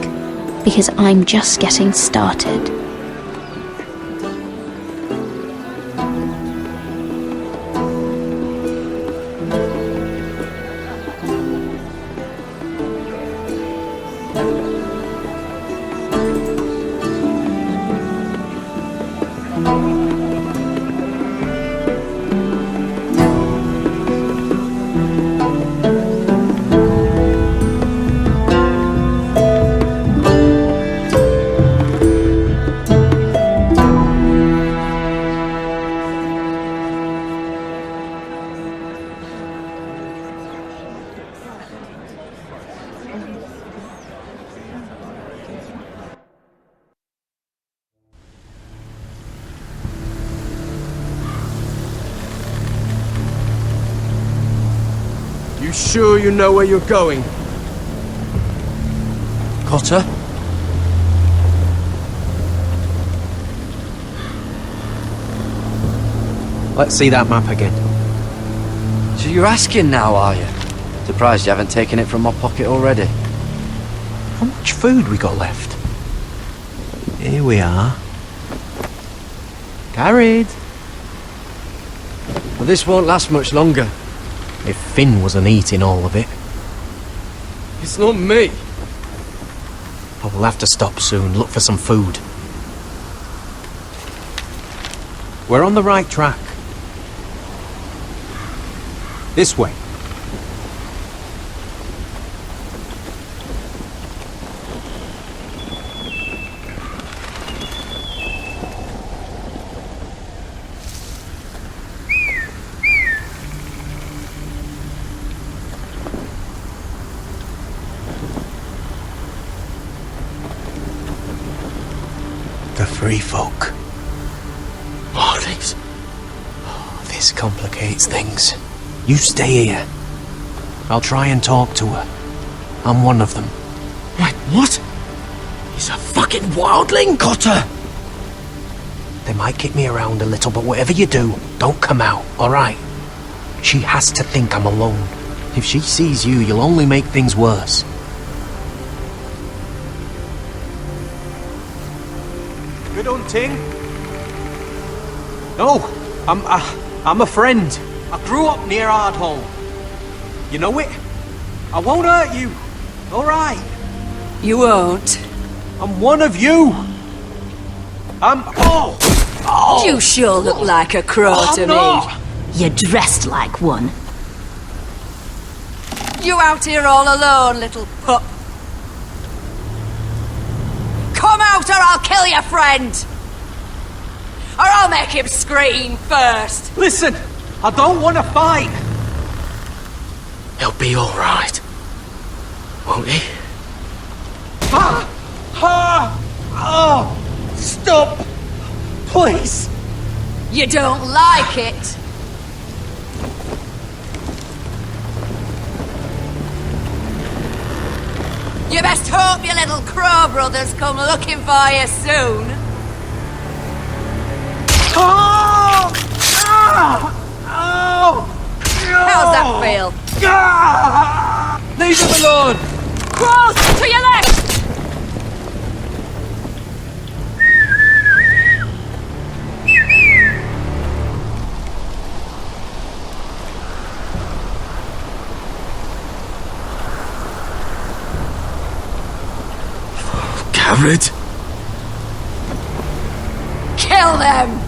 because I'm just getting started. You sure you know where you're going? Cotter? Let's see that map again. So you're asking now, are you? Surprised you haven't taken it from my pocket already. How much food we got left? Here we are. Carried. Well, this won't last much longer. If Finn wasn't eating all of it. It's not me. I will have to stop soon, look for some food. We're on the right track. This way. The free folk. Marlies. Oh, this complicates things. You stay here. I'll try and talk to her. I'm one of them. Wait, what? He's a fucking wildling, Cotter! They might kick me around a little, but whatever you do, don't come out, alright? She has to think I'm alone. If she sees you, you'll only make things worse. Good hunting. No, I'm a friend. I grew up near Ardhall. You know it? I won't hurt you. All right. You won't. I'm one of you. Oh! You sure look like a crow to me. You're dressed like one. You out here all alone, little pup? Come out or I'll kill your friend! Or I'll make him scream first! Listen, I don't want to fight. He'll be all right, won't he? Stop! Please! You don't like it? You best hope your little crow brothers come looking for you soon. How's that feel? Leave him alone! Crows, to your left! Garrett? Kill them!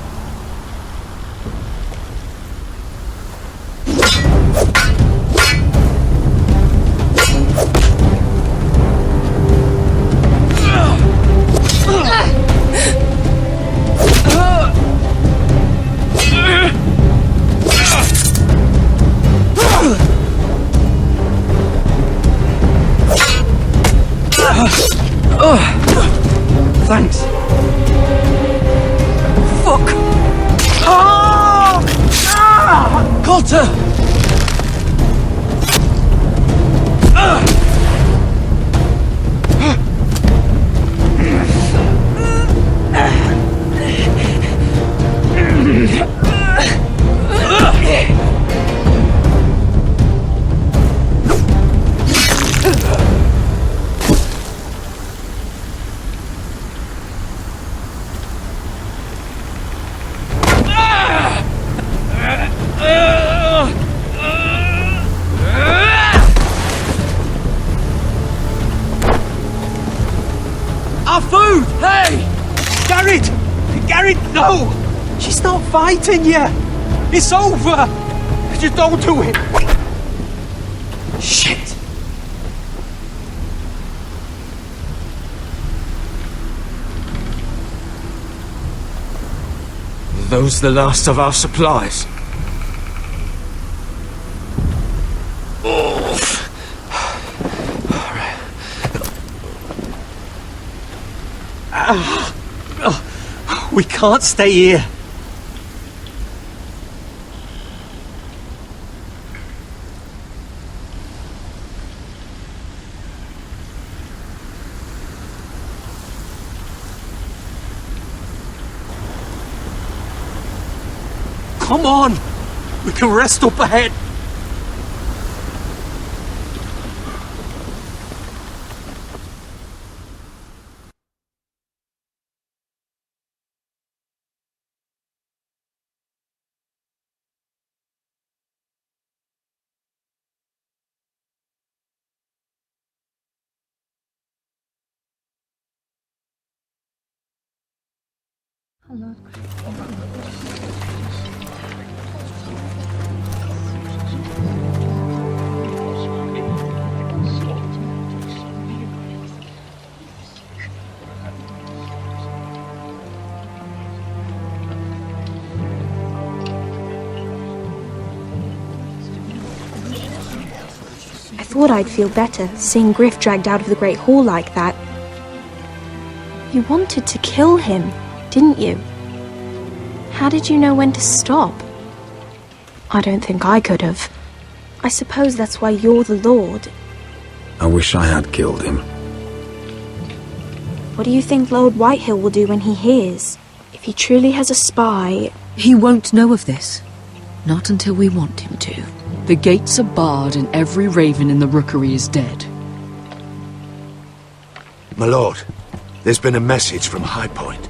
Thanks. Fuck! Cotter! Our food! Hey! Garrett! Garrett, no! She's not fighting you! It's over! Just don't do it! Shit! Are those the last of our supplies? We can't stay here. Come on! We can rest up ahead. I thought I'd feel better seeing Griff dragged out of the Great Hall like that. You wanted to kill him, didn't you? How did you know when to stop? I don't think I could have. I suppose that's why you're the Lord. I wish I had killed him. What do you think Lord Whitehill will do when he hears? If he truly has a spy... He won't know of this. Not until we want him to. The gates are barred and every raven in the rookery is dead. My lord, there's been a message from High Point.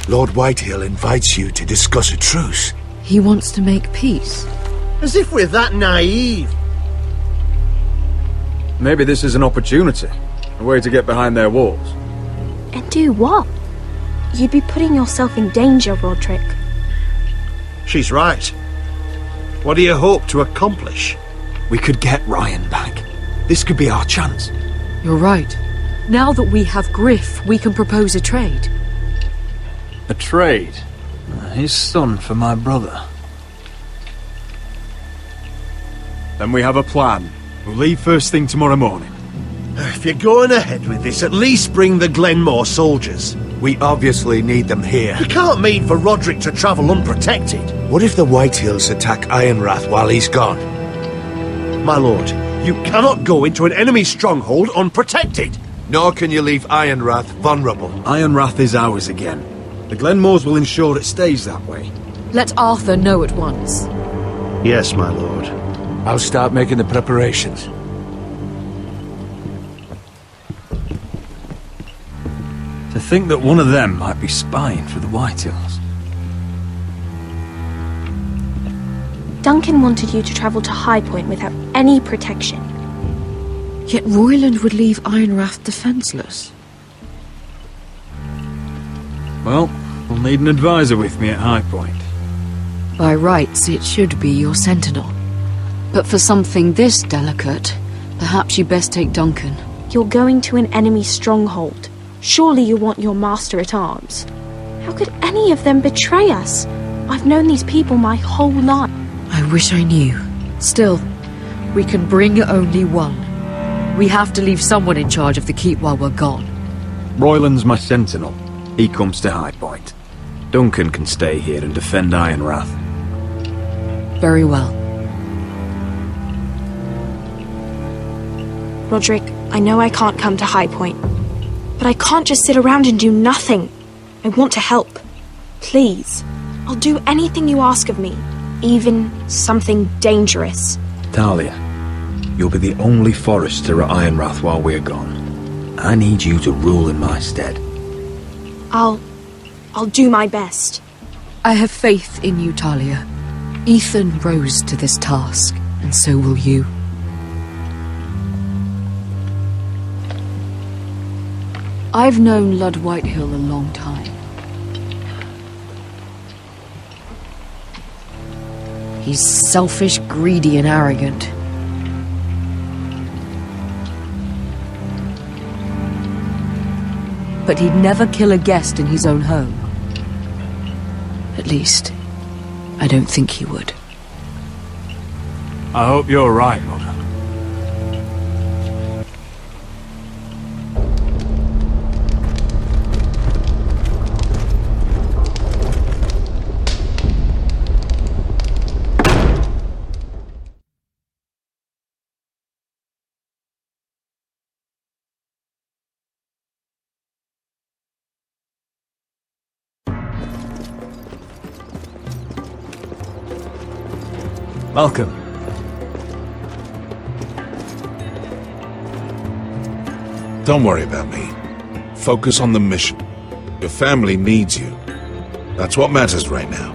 Lord Whitehill invites you to discuss a truce. He wants to make peace. As if we're that naive. Maybe this is an opportunity. A way to get behind their walls. And do what? You'd be putting yourself in danger, Roderick. She's right. What do you hope to accomplish? We could get Ryan back. This could be our chance. You're right. Now that we have Griff, we can propose a trade. A trade? His son for my brother. Then we have a plan. We'll leave first thing tomorrow morning. If you're going ahead with this, at least bring the Glenmore soldiers. We obviously need them here. You can't mean for Roderick to travel unprotected. What if the Whitehills attack Ironrath while he's gone? My lord, you cannot go into an enemy stronghold unprotected. Nor can you leave Ironrath vulnerable. Ironrath is ours again. The Glenmores will ensure it stays that way. Let Arthur know at once. Yes, my lord. I'll start making the preparations. To think that one of them might be spying for the Whitehills. Duncan wanted you to travel to High Point without any protection. Yet Royland would leave Ironrath defenseless. Well, we'll need an advisor with me at High Point. By rights, it should be your sentinel. But for something this delicate, perhaps you best take Duncan. You're going to an enemy stronghold. Surely you want your master-at-arms. How could any of them betray us? I've known these people my whole life. I wish I knew. Still, we can bring only one. We have to leave someone in charge of the keep while we're gone. Royland's my sentinel. He comes to High Point. Duncan can stay here and defend Ironrath. Very well. Roderick, I know I can't come to High Point. But I can't just sit around and do nothing. I want to help. Please. I'll do anything you ask of me. Even something dangerous. Talia, you'll be the only forester at Ironrath while we're gone. I need you to rule in my stead. I'll do my best. I have faith in you, Talia. Ethan rose to this task, and so will you. I've known Lord Whitehill a long time. He's selfish, greedy, and arrogant. But he'd never kill a guest in his own home. At least, I don't think he would. I hope you're right, Lord. Welcome. Don't worry about me. Focus on the mission. Your family needs you. That's what matters right now.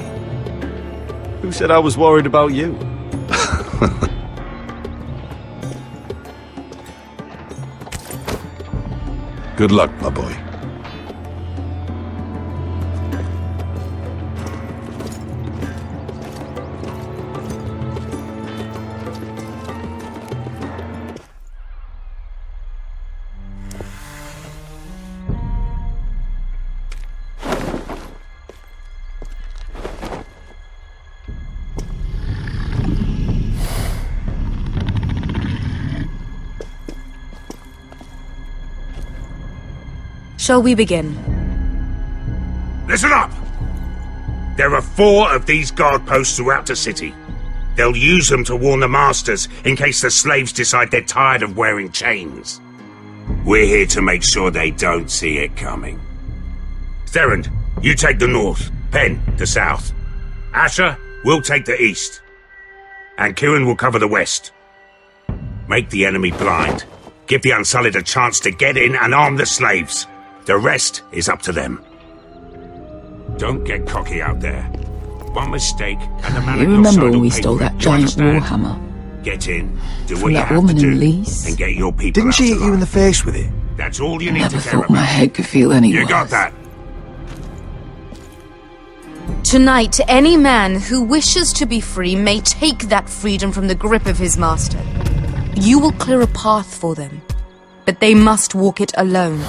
Who said I was worried about you? Good luck, my boy. Shall we begin? Listen up! There are 4 of these guard posts throughout the city. They'll use them to warn the masters in case the slaves decide they're tired of wearing chains. We're here to make sure they don't see it coming. Therend, you take the north. Penn, the south. Asher, we'll take the east. And Kieran will cover the west. Make the enemy blind. Give the Unsullied a chance to get in and arm the slaves. The rest is up to them. Don't get cocky out there. One mistake and the man You remember when we stole that giant warhammer? Get in, do From what you that have woman to in do, Leeds? and get your people Didn't out she hit alive. you in the face with it? That's all you need Never to care thought my about. head could feel any You worse. got that? Tonight, any man who wishes to be free may take that freedom from the grip of his master. You will clear a path for them, but they must walk it alone.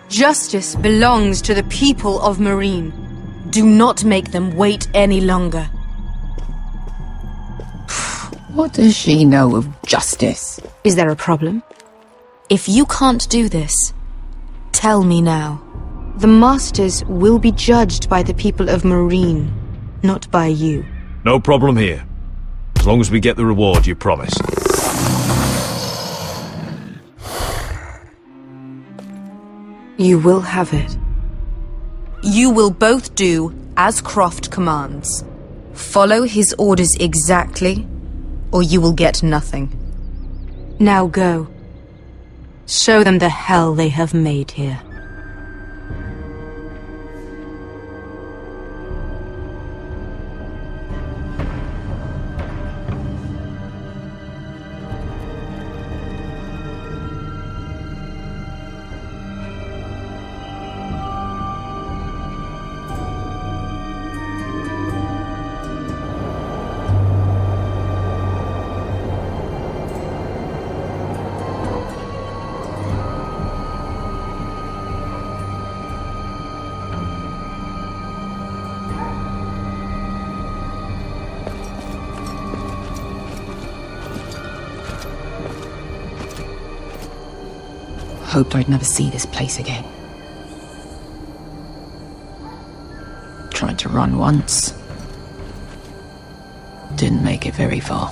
Justice belongs to the people of Marine. Do not make them wait any longer. What does she know of justice? Is there a problem? If you can't do this, tell me now. The Masters will be judged by the people of Marine, not by you. No problem here. As long as we get the reward you promised. You will have it. You will both do as Croft commands. Follow his orders exactly, or you will get nothing. Now go. Show them the hell they have made here. Hoped I'd never see this place again. Tried to run once. Didn't make it very far.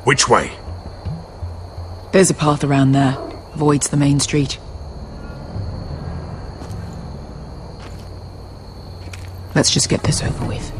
Which way? There's a path around there. Avoids the main street. Let's just get this over with.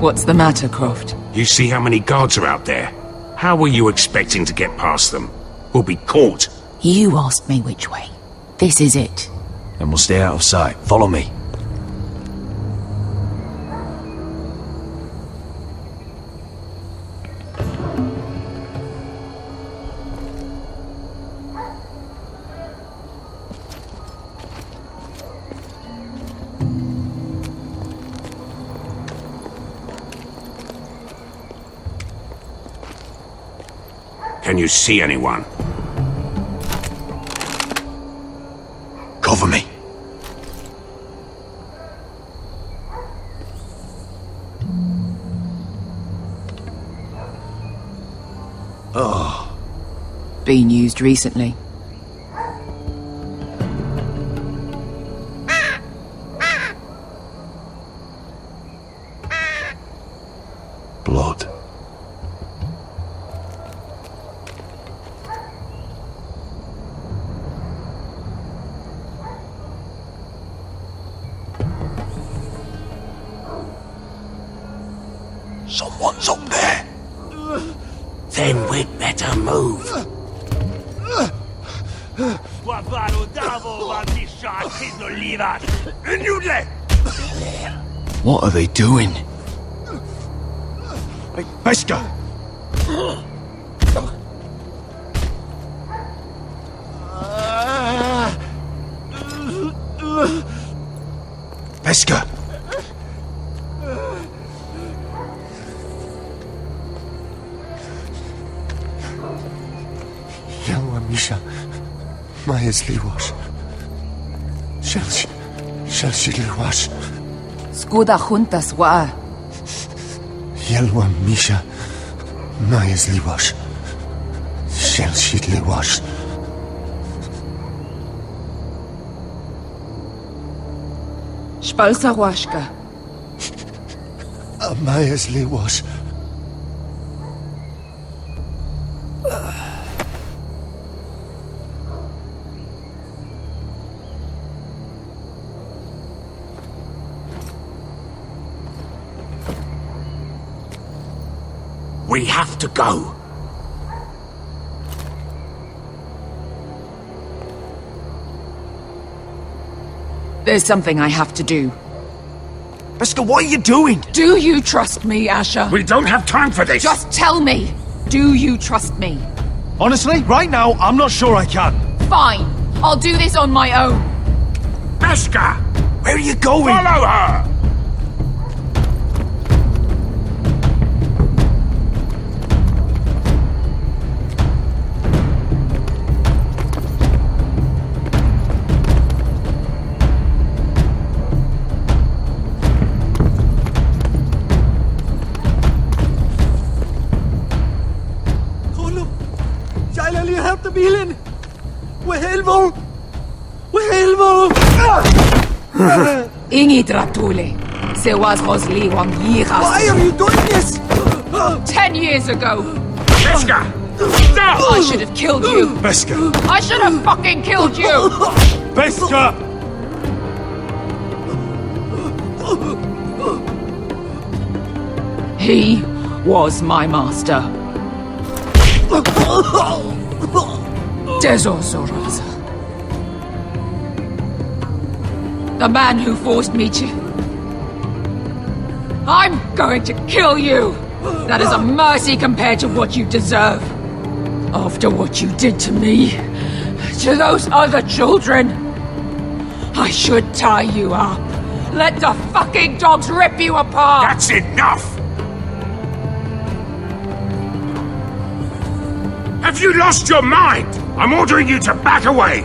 What's the matter, Croft? You see how many guards are out there? How were you expecting to get past them? We'll be caught. You asked me which way. This is it. And we'll stay out of sight. Follow me. Can you see anyone? Cover me. Oh. Been used recently. Blood. Someone's up there. Then we'd better move. What are they doing? Hey, Pesca! Pesca! Yelwa Misha, Majes Liwash. Shelshi Liwash. Skuda juntas wa. Yelwa Misha, Majes Liwash. Shelshi Liwash. Spalsa washka. Majes Liwash. We have to go. There's something I have to do. Pesca, what are you doing? Do you trust me, Asher? We don't have time for this. Just tell me. Do you trust me? Honestly, right now, I'm not sure I can. Fine. I'll do this on my own. Pesca! Where are you going? Follow her! Bilen! Wehelvo! Wehelvo! Ingi Dratule. Se was Rosli Wang Yiras. Why are you doing this? 10 years ago. Pesca! Stop! I should have killed you. Pesca! I should have fucking killed you. Pesca! He was my master. Dezozoraza. The man who forced me to... I'm going to kill you! That is a mercy compared to what you deserve. After what you did to me, to those other children, I should tie you up. Let the fucking dogs rip you apart! That's enough! Have you lost your mind? I'm ordering you to back away!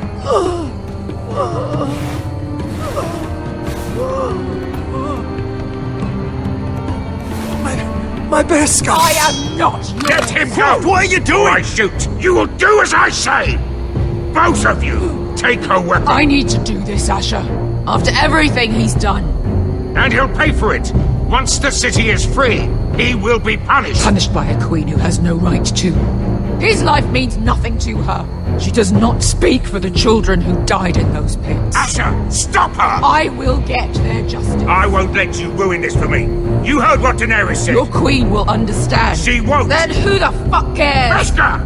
My Pesca! I am not yours! Let him go! What are you doing? Or I shoot! You will do as I say! Both of you, take her weapon! I need to do this, Asher. After everything he's done. And he'll pay for it! Once the city is free, he will be punished! Punished by a queen who has no right to. His life means nothing to her. She does not speak for the children who died in those pits. Asher, stop her! I will get their justice. I won't let you ruin this for me. You heard what Daenerys said. Your queen will understand. She won't. Then who the fuck cares? Beskar!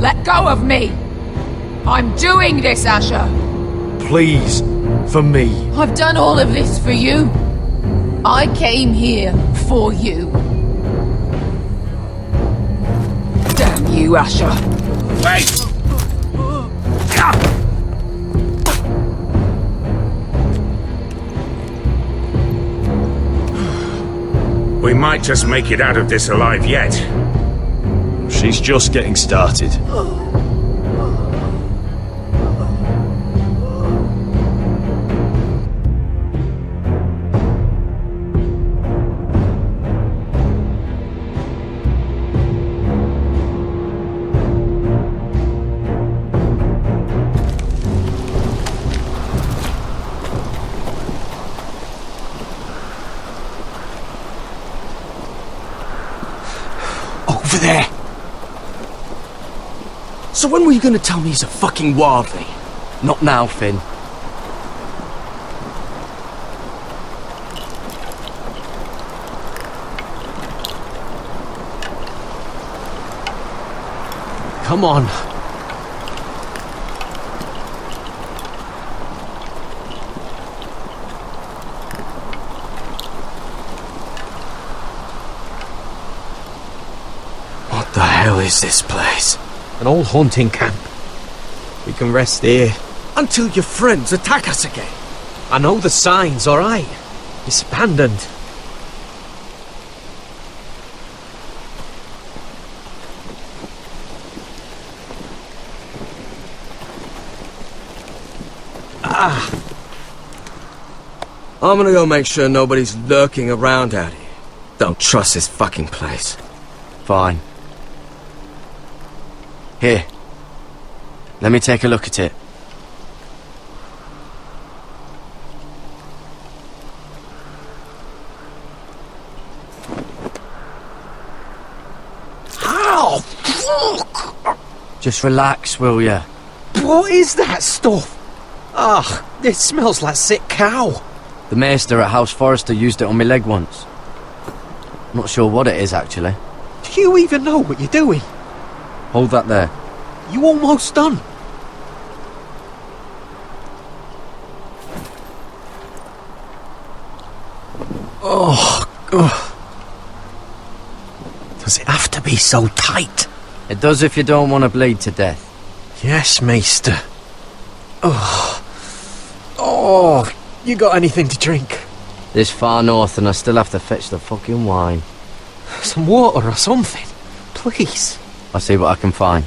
Let go of me. I'm doing this, Asher. Please, for me. I've done all of this for you. I came here for you. Damn you, Asher. Wait! We might just make it out of this alive yet. She's just getting started. Over there! So when were you gonna tell me he's a fucking wildling? Not now, Finn. Come on. What the hell is this place? An old hunting camp. We can rest here. Until your friends attack us again. I know the signs, alright? It's abandoned. I'm gonna go make sure nobody's lurking around out here. Don't trust this fucking place. Fine. Here. Let me take a look at it. Ow! Fuck! Just relax, will ya? What is that stuff? Ugh, it smells like sick cow. The maester at House Forrester used it on my leg once. Not sure what it is, actually. Do you even know what you're doing? Hold that there. You almost done. Oh, ugh. Does it have to be so tight? It does if you don't want to bleed to death. Yes, Maester. Oh. Oh, you got anything to drink? This far north and I still have to fetch the fucking wine. Some water or something, please. I'll see what I can find.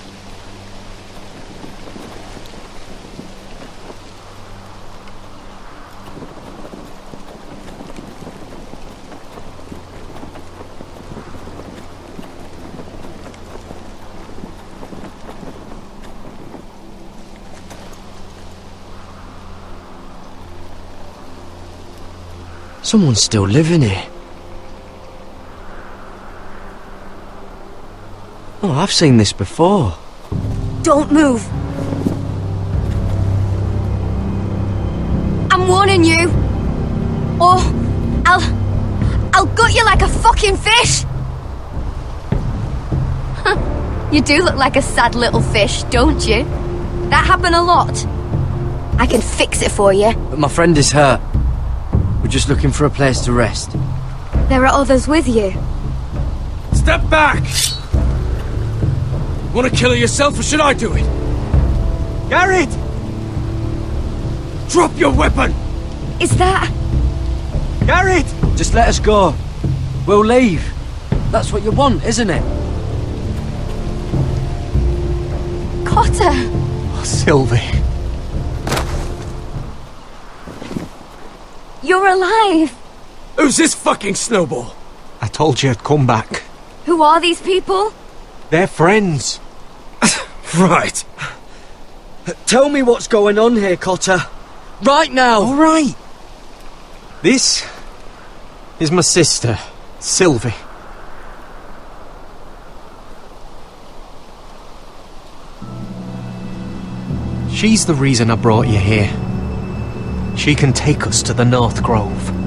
Someone's still living here. Oh, I've seen this before. Don't move. I'm warning you. Or I'll gut you like a fucking fish. You do look like a sad little fish, don't you? That happen a lot. I can fix it for you. But my friend is hurt. We're just looking for a place to rest. There are others with you. Step back! Want to kill her yourself, or should I do it? Garrett! Drop your weapon! Is that... Garrett! Just let us go. We'll leave. That's what you want, isn't it? Cotter! Oh, Sylvie. You're alive! Who's this fucking snowball? I told you I'd come back. Who are these people? They're friends. Right. Tell me what's going on here, Cotter. right now! All right. This is my sister, Sylvie. She's the reason I brought you here. She can take us to the North Grove.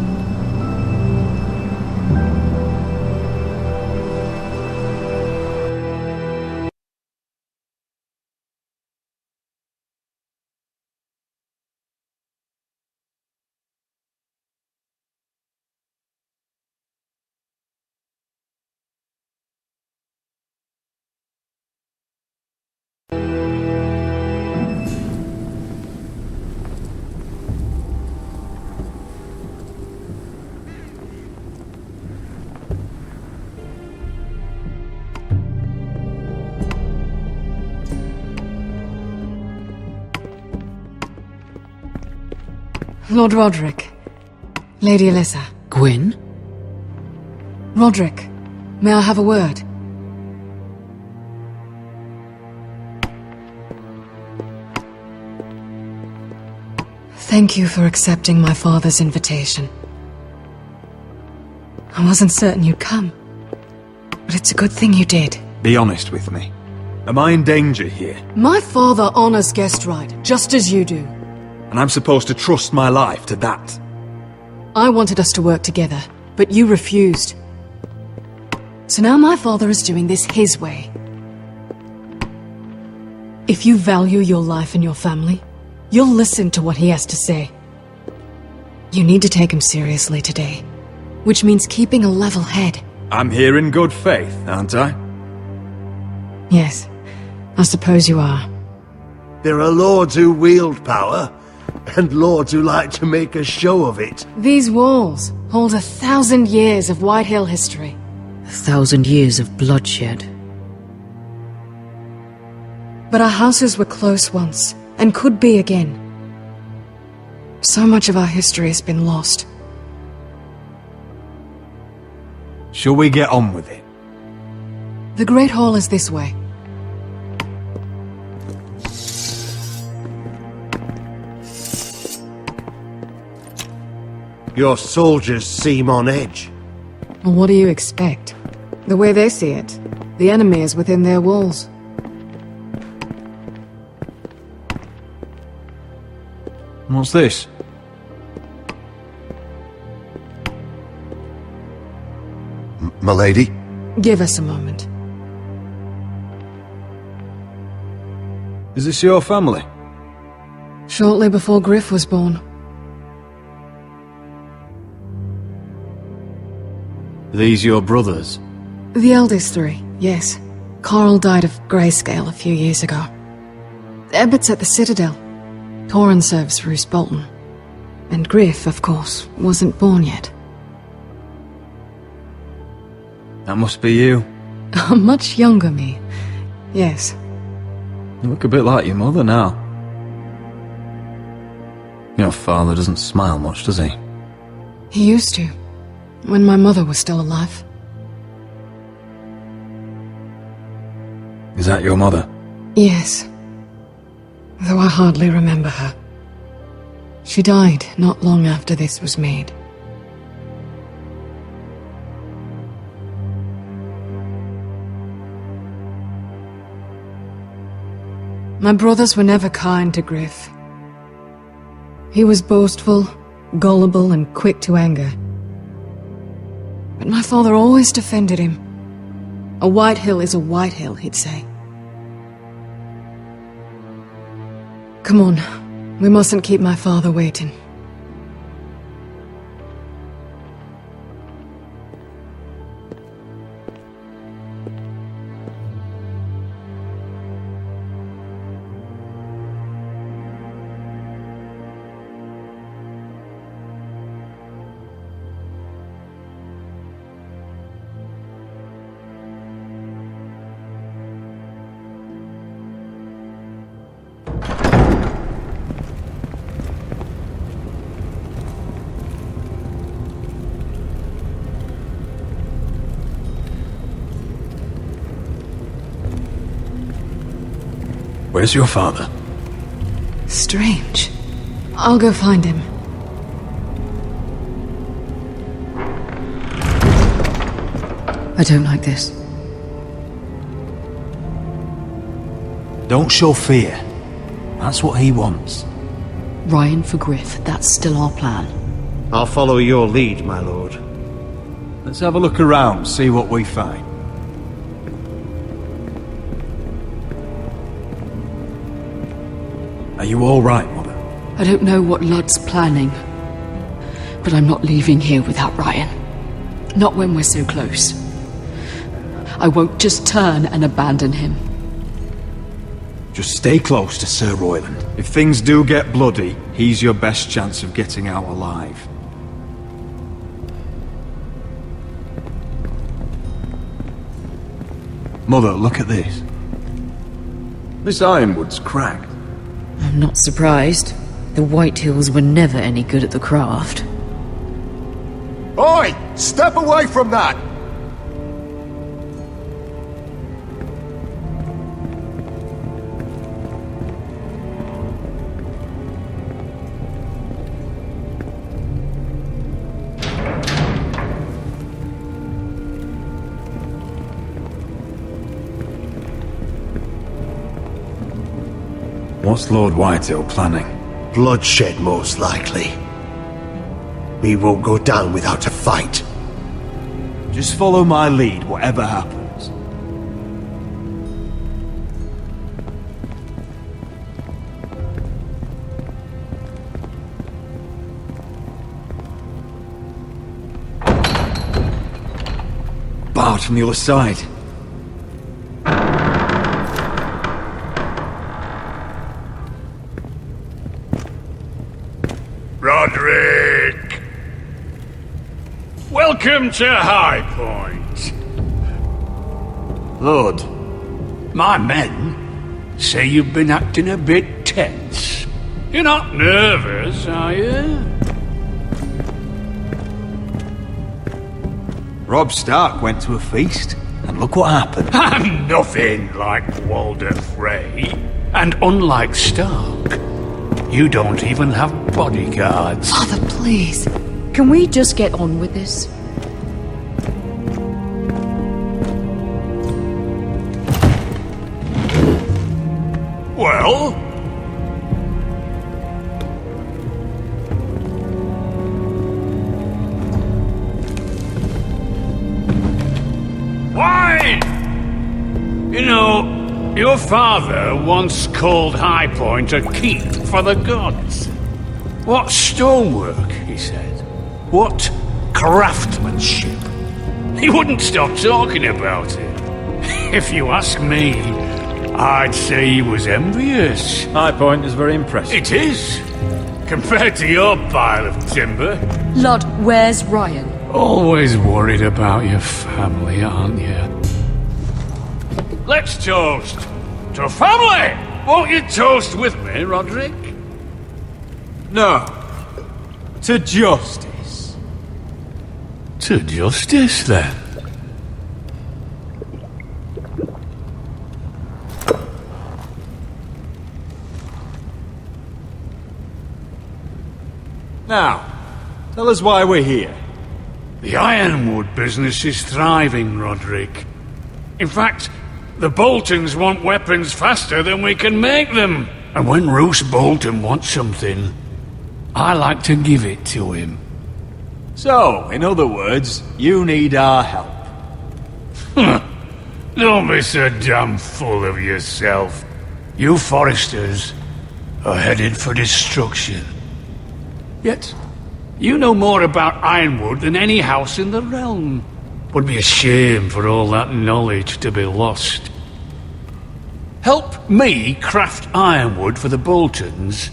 Lord Roderick. Lady Alyssa. Gwyn? Roderick, may I have a word? Thank you for accepting my father's invitation. I wasn't certain you'd come, but it's a good thing you did. Be honest with me. Am I in danger here? My father honors guest right, just as you do. And I'm supposed to trust my life to that? I wanted us to work together, but you refused. So now my father is doing this his way. If you value your life and your family, you'll listen to what he has to say. You need to take him seriously today, which means keeping a level head. I'm here in good faith, aren't I? Yes, I suppose you are. There are lords who wield power, and lords who like to make a show of it. These walls hold 1,000 years of White Hill history. 1,000 years of bloodshed. But our houses were close once, and could be again. So much of our history has been lost. Shall we get on with it? The Great Hall is this way. Your soldiers seem on edge. Well, what do you expect? The way they see it, the enemy is within their walls. What's this? M'lady? Give us a moment. Is this your family? Shortly before Griff was born. These your brothers? The eldest three, yes. Carl died of grayscale a few years ago. Ebbett's at the Citadel. Torin serves Roose Bolton. And Griff, of course, wasn't born yet. That must be you. A much younger me. Yes. You look a bit like your mother now. Your father doesn't smile much, does he? He used to, when my mother was still alive. Is that your mother? Yes. Though I hardly remember her. She died not long after this was made. My brothers were never kind to Griff. He was boastful, gullible, and quick to anger. But my father always defended him. A White Hill is a White Hill, he'd say. Come on, we mustn't keep my father waiting. Where's your father? Strange. I'll go find him. I don't like this. Don't show fear. That's what he wants. Ryan for Griff, that's still our plan. I'll follow your lead, my lord. Let's have a look around, see what we find. Are you all right, Mother? I don't know what Ludd's planning, but I'm not leaving here without Ryan. Not when we're so close. I won't just turn and abandon him. Just stay close to Sir Royland. If things do get bloody, he's your best chance of getting out alive. Mother, look at this. This ironwood's cracked. I'm not surprised. The White Hills were never any good at the craft. Oi! Step away from that! What's Lord Whitehill planning? Bloodshed, most likely. We won't go down without a fight. Just follow my lead, whatever happens. Barred from the other side. Roderick! Welcome to High Point. Lord, my men say you've been acting a bit tense. You're not nervous, are you? Robb Stark went to a feast, and look what happened. I'm nothing like Walder Frey. And unlike Stark, you don't even have bodyguards. Father, please. Can we just get on with this? Well? Why? You know, your father once called High Point a keep for the gods. What stonework, he said. What craftsmanship. He wouldn't stop talking about it. If you ask me, I'd say he was envious. High Point is very impressive. It is. Compared to your pile of timber. Ludd, where's Ryan? Always worried about your family, aren't you? Let's toast to family! Won't you toast with me, Roderick? No. To justice. To justice, then. Now, tell us why we're here. The ironwood business is thriving, Roderick. In fact, the Boltons want weapons faster than we can make them. And when Roose Bolton wants something, I like to give it to him. So, in other words, you need our help. Don't be so damn full of yourself. You Foresters are headed for destruction. Yet, you know more about ironwood than any house in the realm. Would be a shame for all that knowledge to be lost. Help me craft ironwood for the Boltons,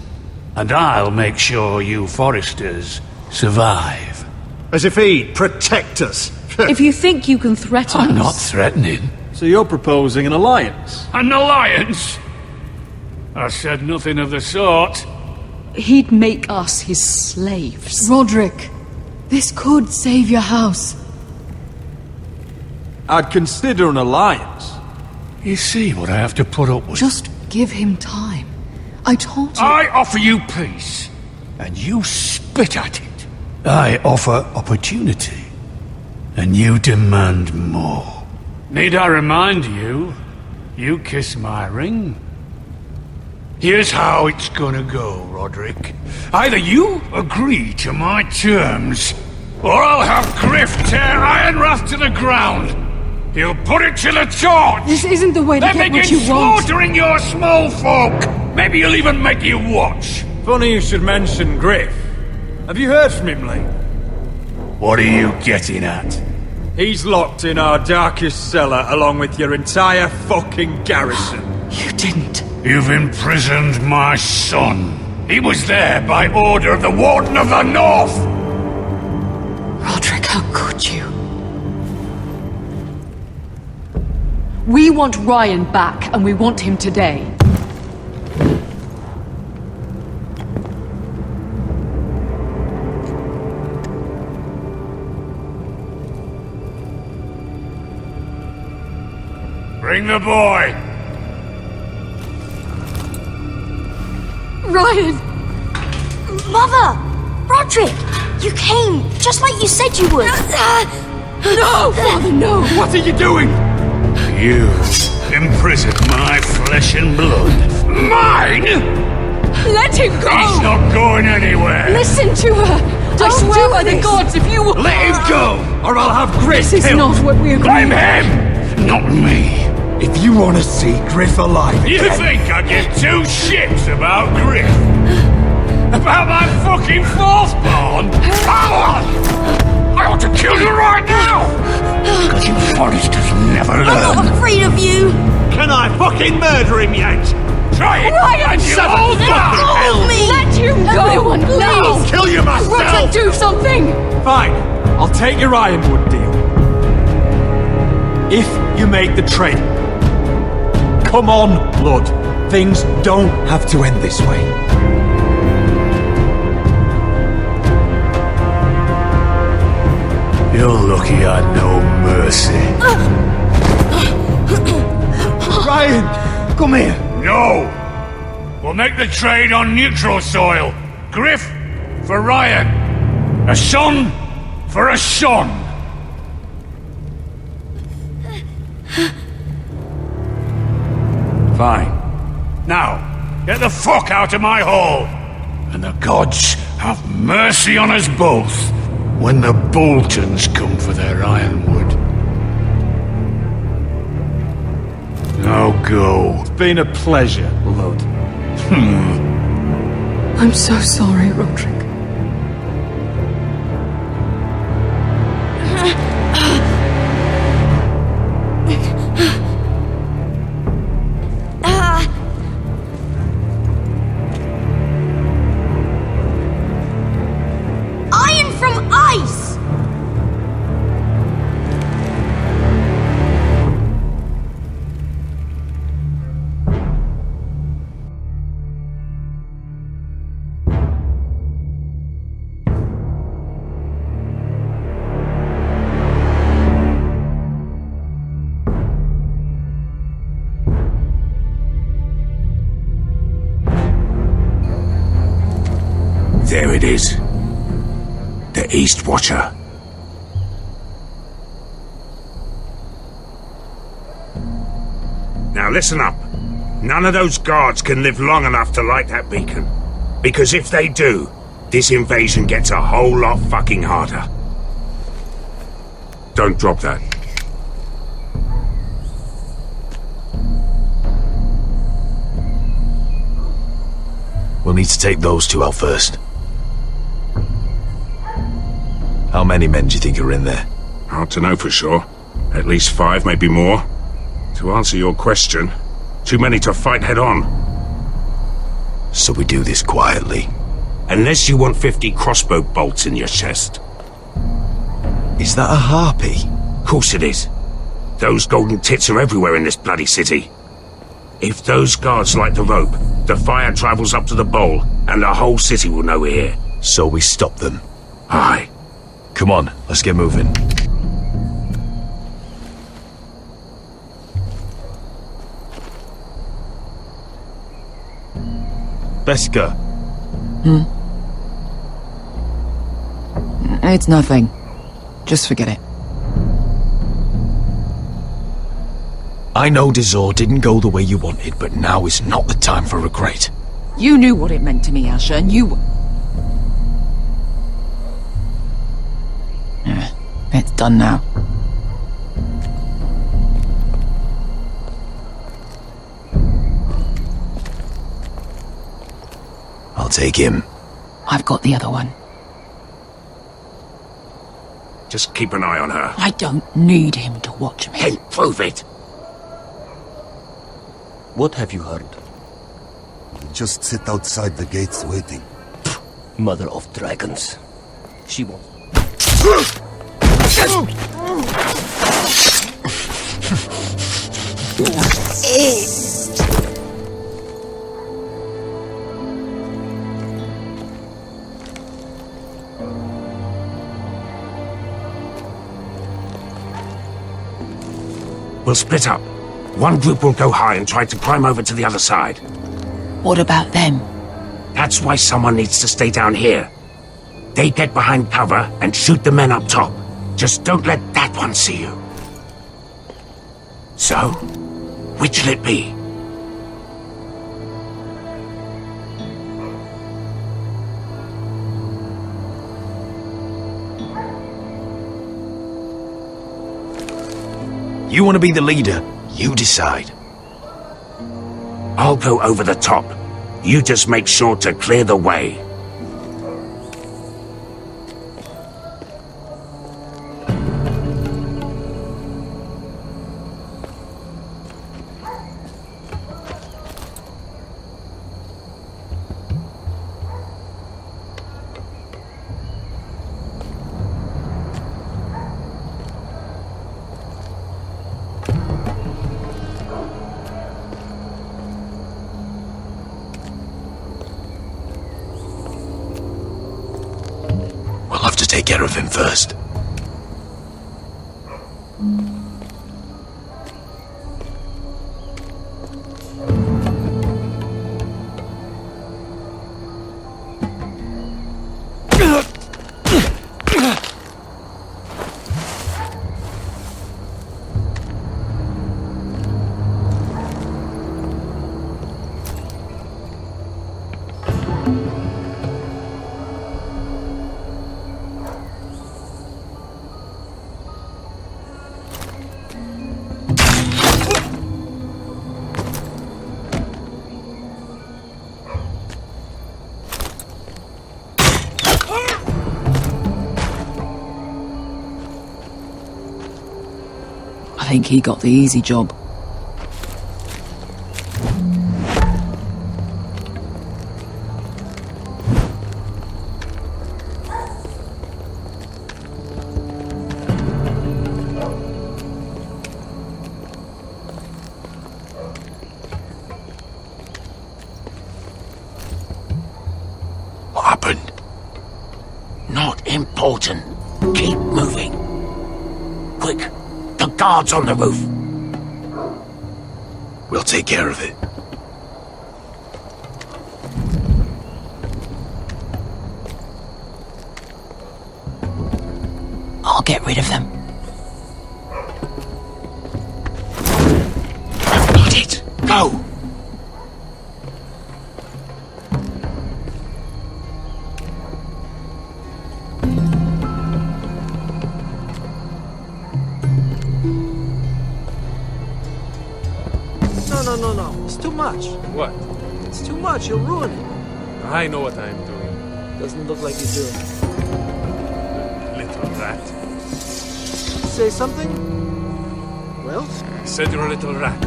and I'll make sure you Foresters survive. As if he'd protect us. If you think you can threaten us... I'm not threatening. So you're proposing an alliance? An alliance? I said nothing of the sort. He'd make us his slaves. Roderick, this could save your house. I'd consider an alliance. You see what I have to put up with? Just give him time. I told you... I offer you peace. and you spit at it. I offer opportunity, and you demand more. Need I remind you, you kiss my ring? Here's how it's gonna go, Roderick. Either you agree to my terms, or I'll have Griff tear Ironrath to the ground. He'll put it to the torch! This isn't the way to get what you want. Slaughtering your small folk! Maybe he'll even make you watch. Funny you should mention Griff. Have you heard from him, Lee? What are you getting at? He's locked in our darkest cellar along with your entire fucking garrison. You didn't. You've imprisoned my son. He was there by order of the Warden of the North! Roderick, how could you? We want Ryan back, and we want him today. Bring the boy! Ryan! Mother! Roderick! You came, just like you said you would. No, Father, no! What are you doing? You imprisoned my flesh and blood. Mine?! Let him go! He's not going anywhere! Listen to her! I swear by the gods, if you... Let him go, or I'll have Griff This is not what we agreed. I'm him, not me. If you want to see Griff alive You think I give two shits about Griff? About my fucking fourth born? I ought to kill you right now! Because you Forresters never learn. I'm not afraid of you. Can I fucking murder him yet? Try it! Ryan, and you'll all die! Let him go! Everyone, please! I'll kill you myself! Roderick, do something! Fine, I'll take your Ironwood deal. If you make the trade. Come on, blood. Things don't have to end this way. You're lucky I know mercy. Ryan, come here. No! We'll make the trade on neutral soil. Griff for Ryan. A son for a son. Fine. Now, get the fuck out of my hall! And the gods have mercy on us both when the Boltons come for their ironwood. Now go. It's been a pleasure, blood. I'm so sorry, Roderick. Iron from ice! There it is. The East Watcher. Now listen up. None of those guards can live long enough to light that beacon. Because if they do, this invasion gets a whole lot fucking harder. Don't drop that. We'll need to take those two out first. How many men do you think are in there? Hard to know for sure. At least 5, maybe more. To answer your question, too many to fight head on. So we do this quietly. Unless you want 50 crossbow bolts in your chest. Is that a harpy? Of course it is. Those golden tits are everywhere in this bloody city. If those guards light the rope, the fire travels up to the bowl, and the whole city will know we're here. So we stop them. Aye. Come on, let's get moving. Beska. It's nothing. Just forget it. I know Dazor didn't go the way you wanted, but now is not the time for regret. You knew what it meant to me, Asher, and you... It's done now. I'll take him. I've got the other one. Just keep an eye on her. I don't need him to watch me. Then prove it. What have you heard? Just sit outside the gates waiting. Mother of dragons. She won't. We'll split up. One group will go high and try to climb over to the other side. What about them? That's why someone needs to stay down here. They get behind cover and shoot the men up top. Just don't let that one see you. So, which'll it be? You want to be the leader, you decide. I'll go over the top. You just make sure to clear the way. We'll have to take care of him first. I think he got the easy job. What happened? Not important. Keep moving. Quick. The guards on the roof. We'll take care of it. I'll get rid of them. Got it. Go. No. It's too much. What? It's too much. You'll ruin it. I know what I'm doing. Doesn't look like you do. Little rat. Say something? Well? I said you're a little rat.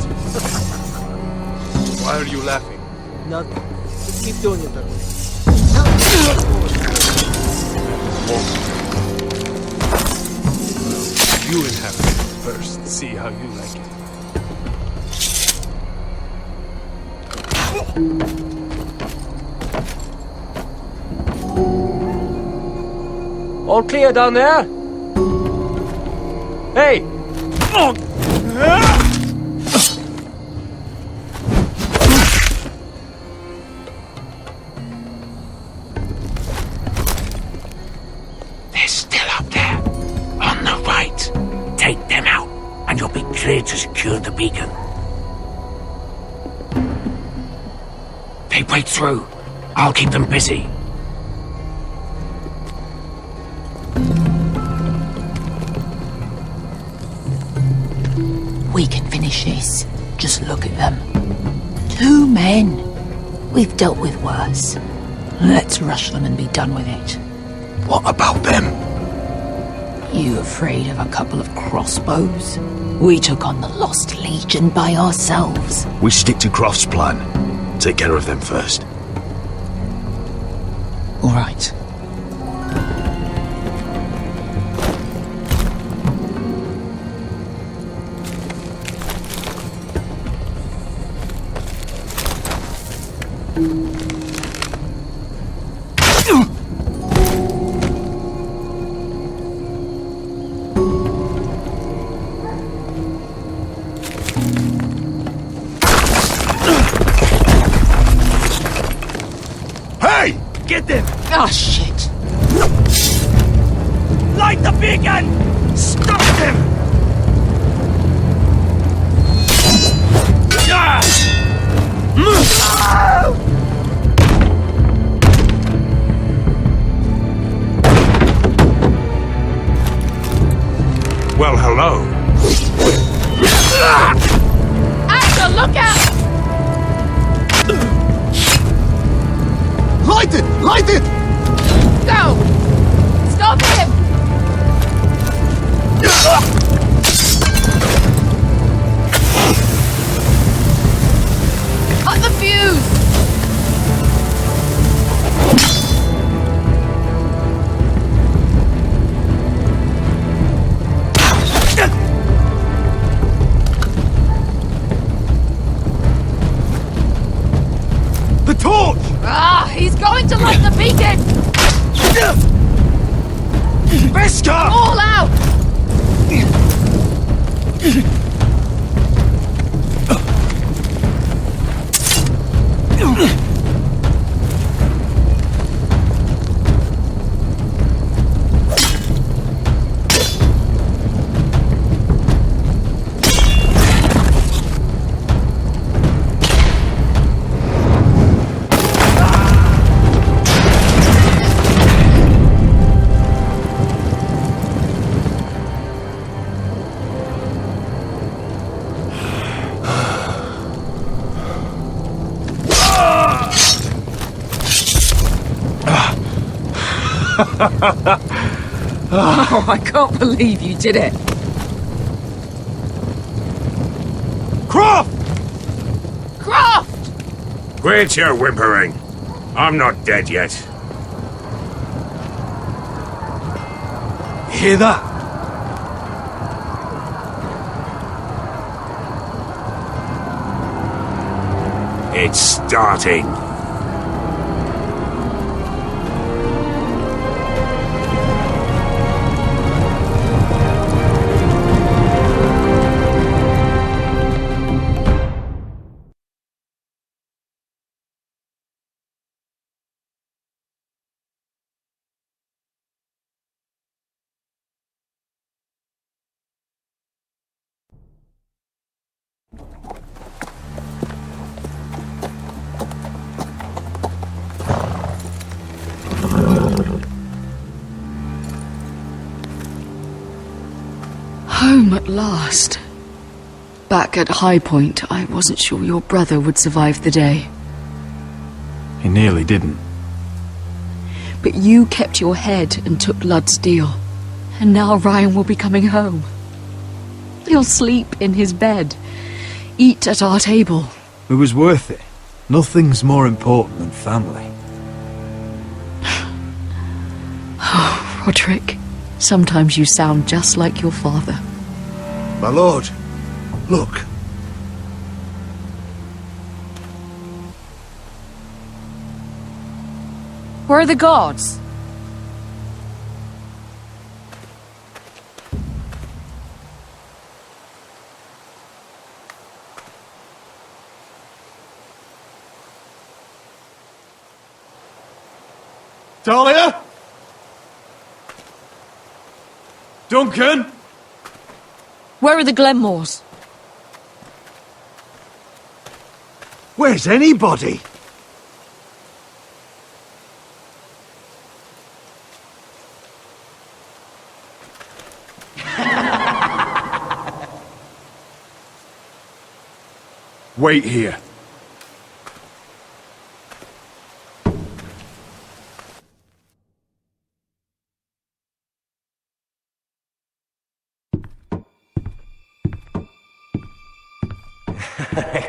Why are you laughing? Nothing. Just keep doing it that way. You inhabit it first. See how you like it. All clear down there? Hey! They're to secure the beacon. They break through. I'll keep them busy. We can finish this. Just look at them. 2 men. We've dealt with worse. Let's rush them and be done with it. What about them? You afraid of a couple of crossbows? We took on the Lost Legion by ourselves. We stick to Croft's plan. Take care of them first. All right. Hey! Get them! Oh, shit! Light the beacon! Stop them! Well, hello. Asher, look out! Light it! Light it! Go! Stop him! Cut the fuse! The torch! Ah, he's going to light the beacon! Veska! All out! Oh, I can't believe you did it. Croft! Croft! Quit your whimpering. I'm not dead yet. Hear that? It's starting. Home at last. Back at High Point, I wasn't sure your brother would survive the day. He nearly didn't. But you kept your head and took Ludd's deal. And now Ryan will be coming home. He'll sleep in his bed, eat at our table. It was worth it. Nothing's more important than family. Oh, Roderick, sometimes you sound just like your father. My lord, look. Where are the guards? Talia? Duncan? Where are the Glenmores? Where's anybody? Wait here.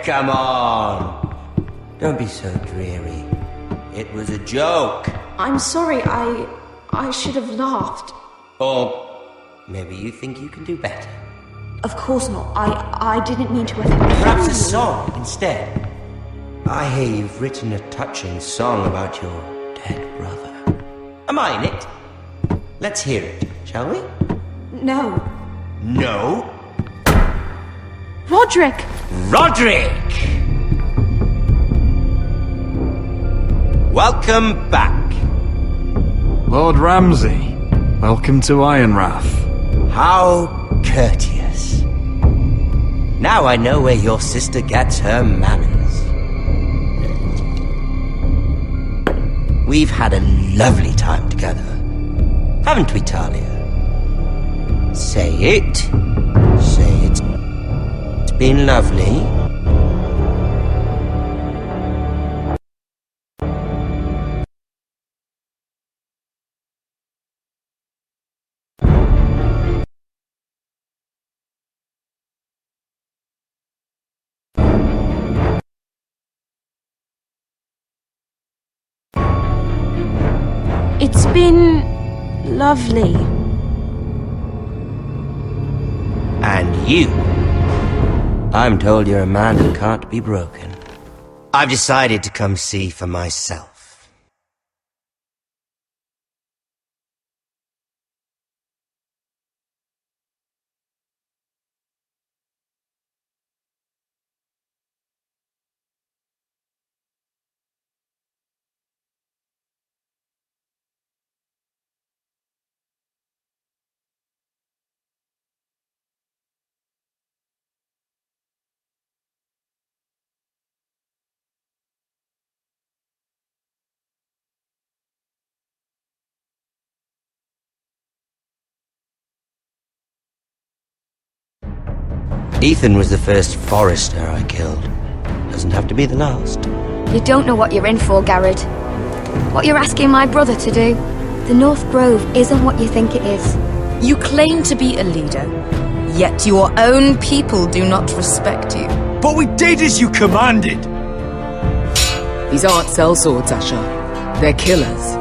Come on. Don't be so dreary. It was a joke. I'm sorry, I should have laughed. Or maybe you think you can do better. Of course not. I didn't mean to offend you. Perhaps a song instead. I hear you've written a touching song about your dead brother. Am I in it? Let's hear it, shall we? No. No? Roderick! Roderick! Welcome back. Lord Ramsay, welcome to Ironrath. How courteous. Now I know where your sister gets her manners. We've had a lovely time together, haven't we, Talia? Say it. Say it. It's been lovely. It's been lovely. And you? I'm told you're a man who can't be broken. I've decided to come see for myself. Ethan was the first forester I killed. Doesn't have to be the last. You don't know what you're in for, Garrett. What you're asking my brother to do. The North Grove isn't what you think it is. You claim to be a leader, yet your own people do not respect you. But we did as you commanded! These aren't sellswords, Asher. They're killers.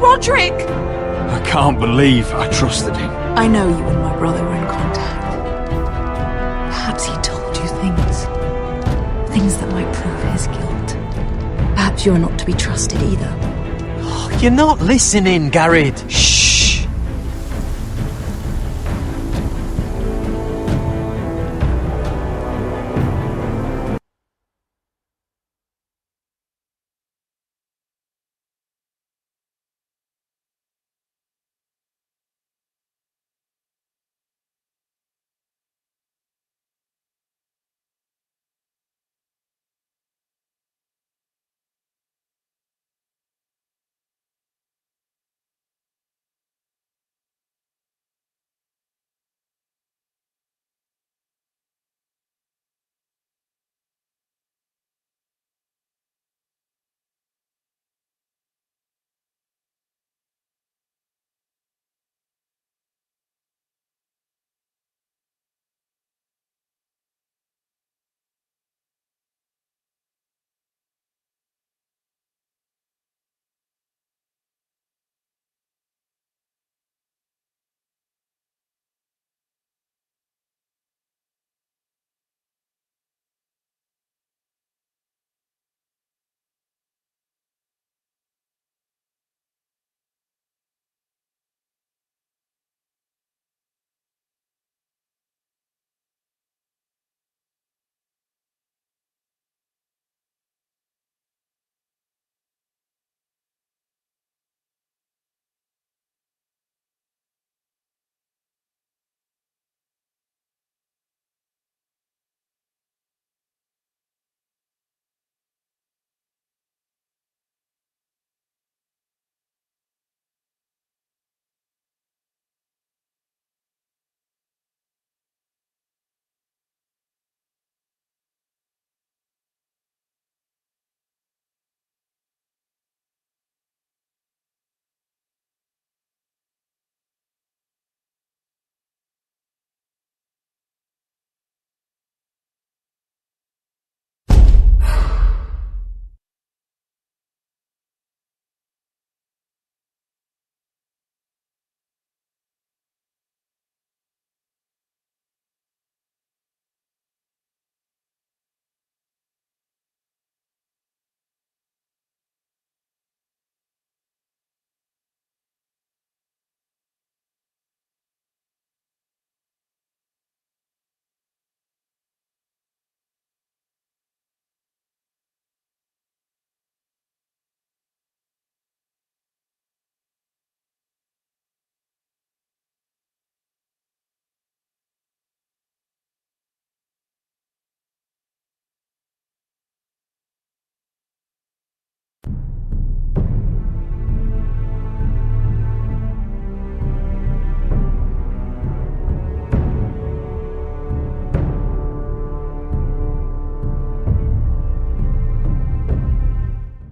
Roderick! I can't believe I trusted him. I know you and my brother were in contact. Perhaps he told you things that might prove his guilt. Perhaps you're not to be trusted either. Oh, you're not listening, Garrett. Shh!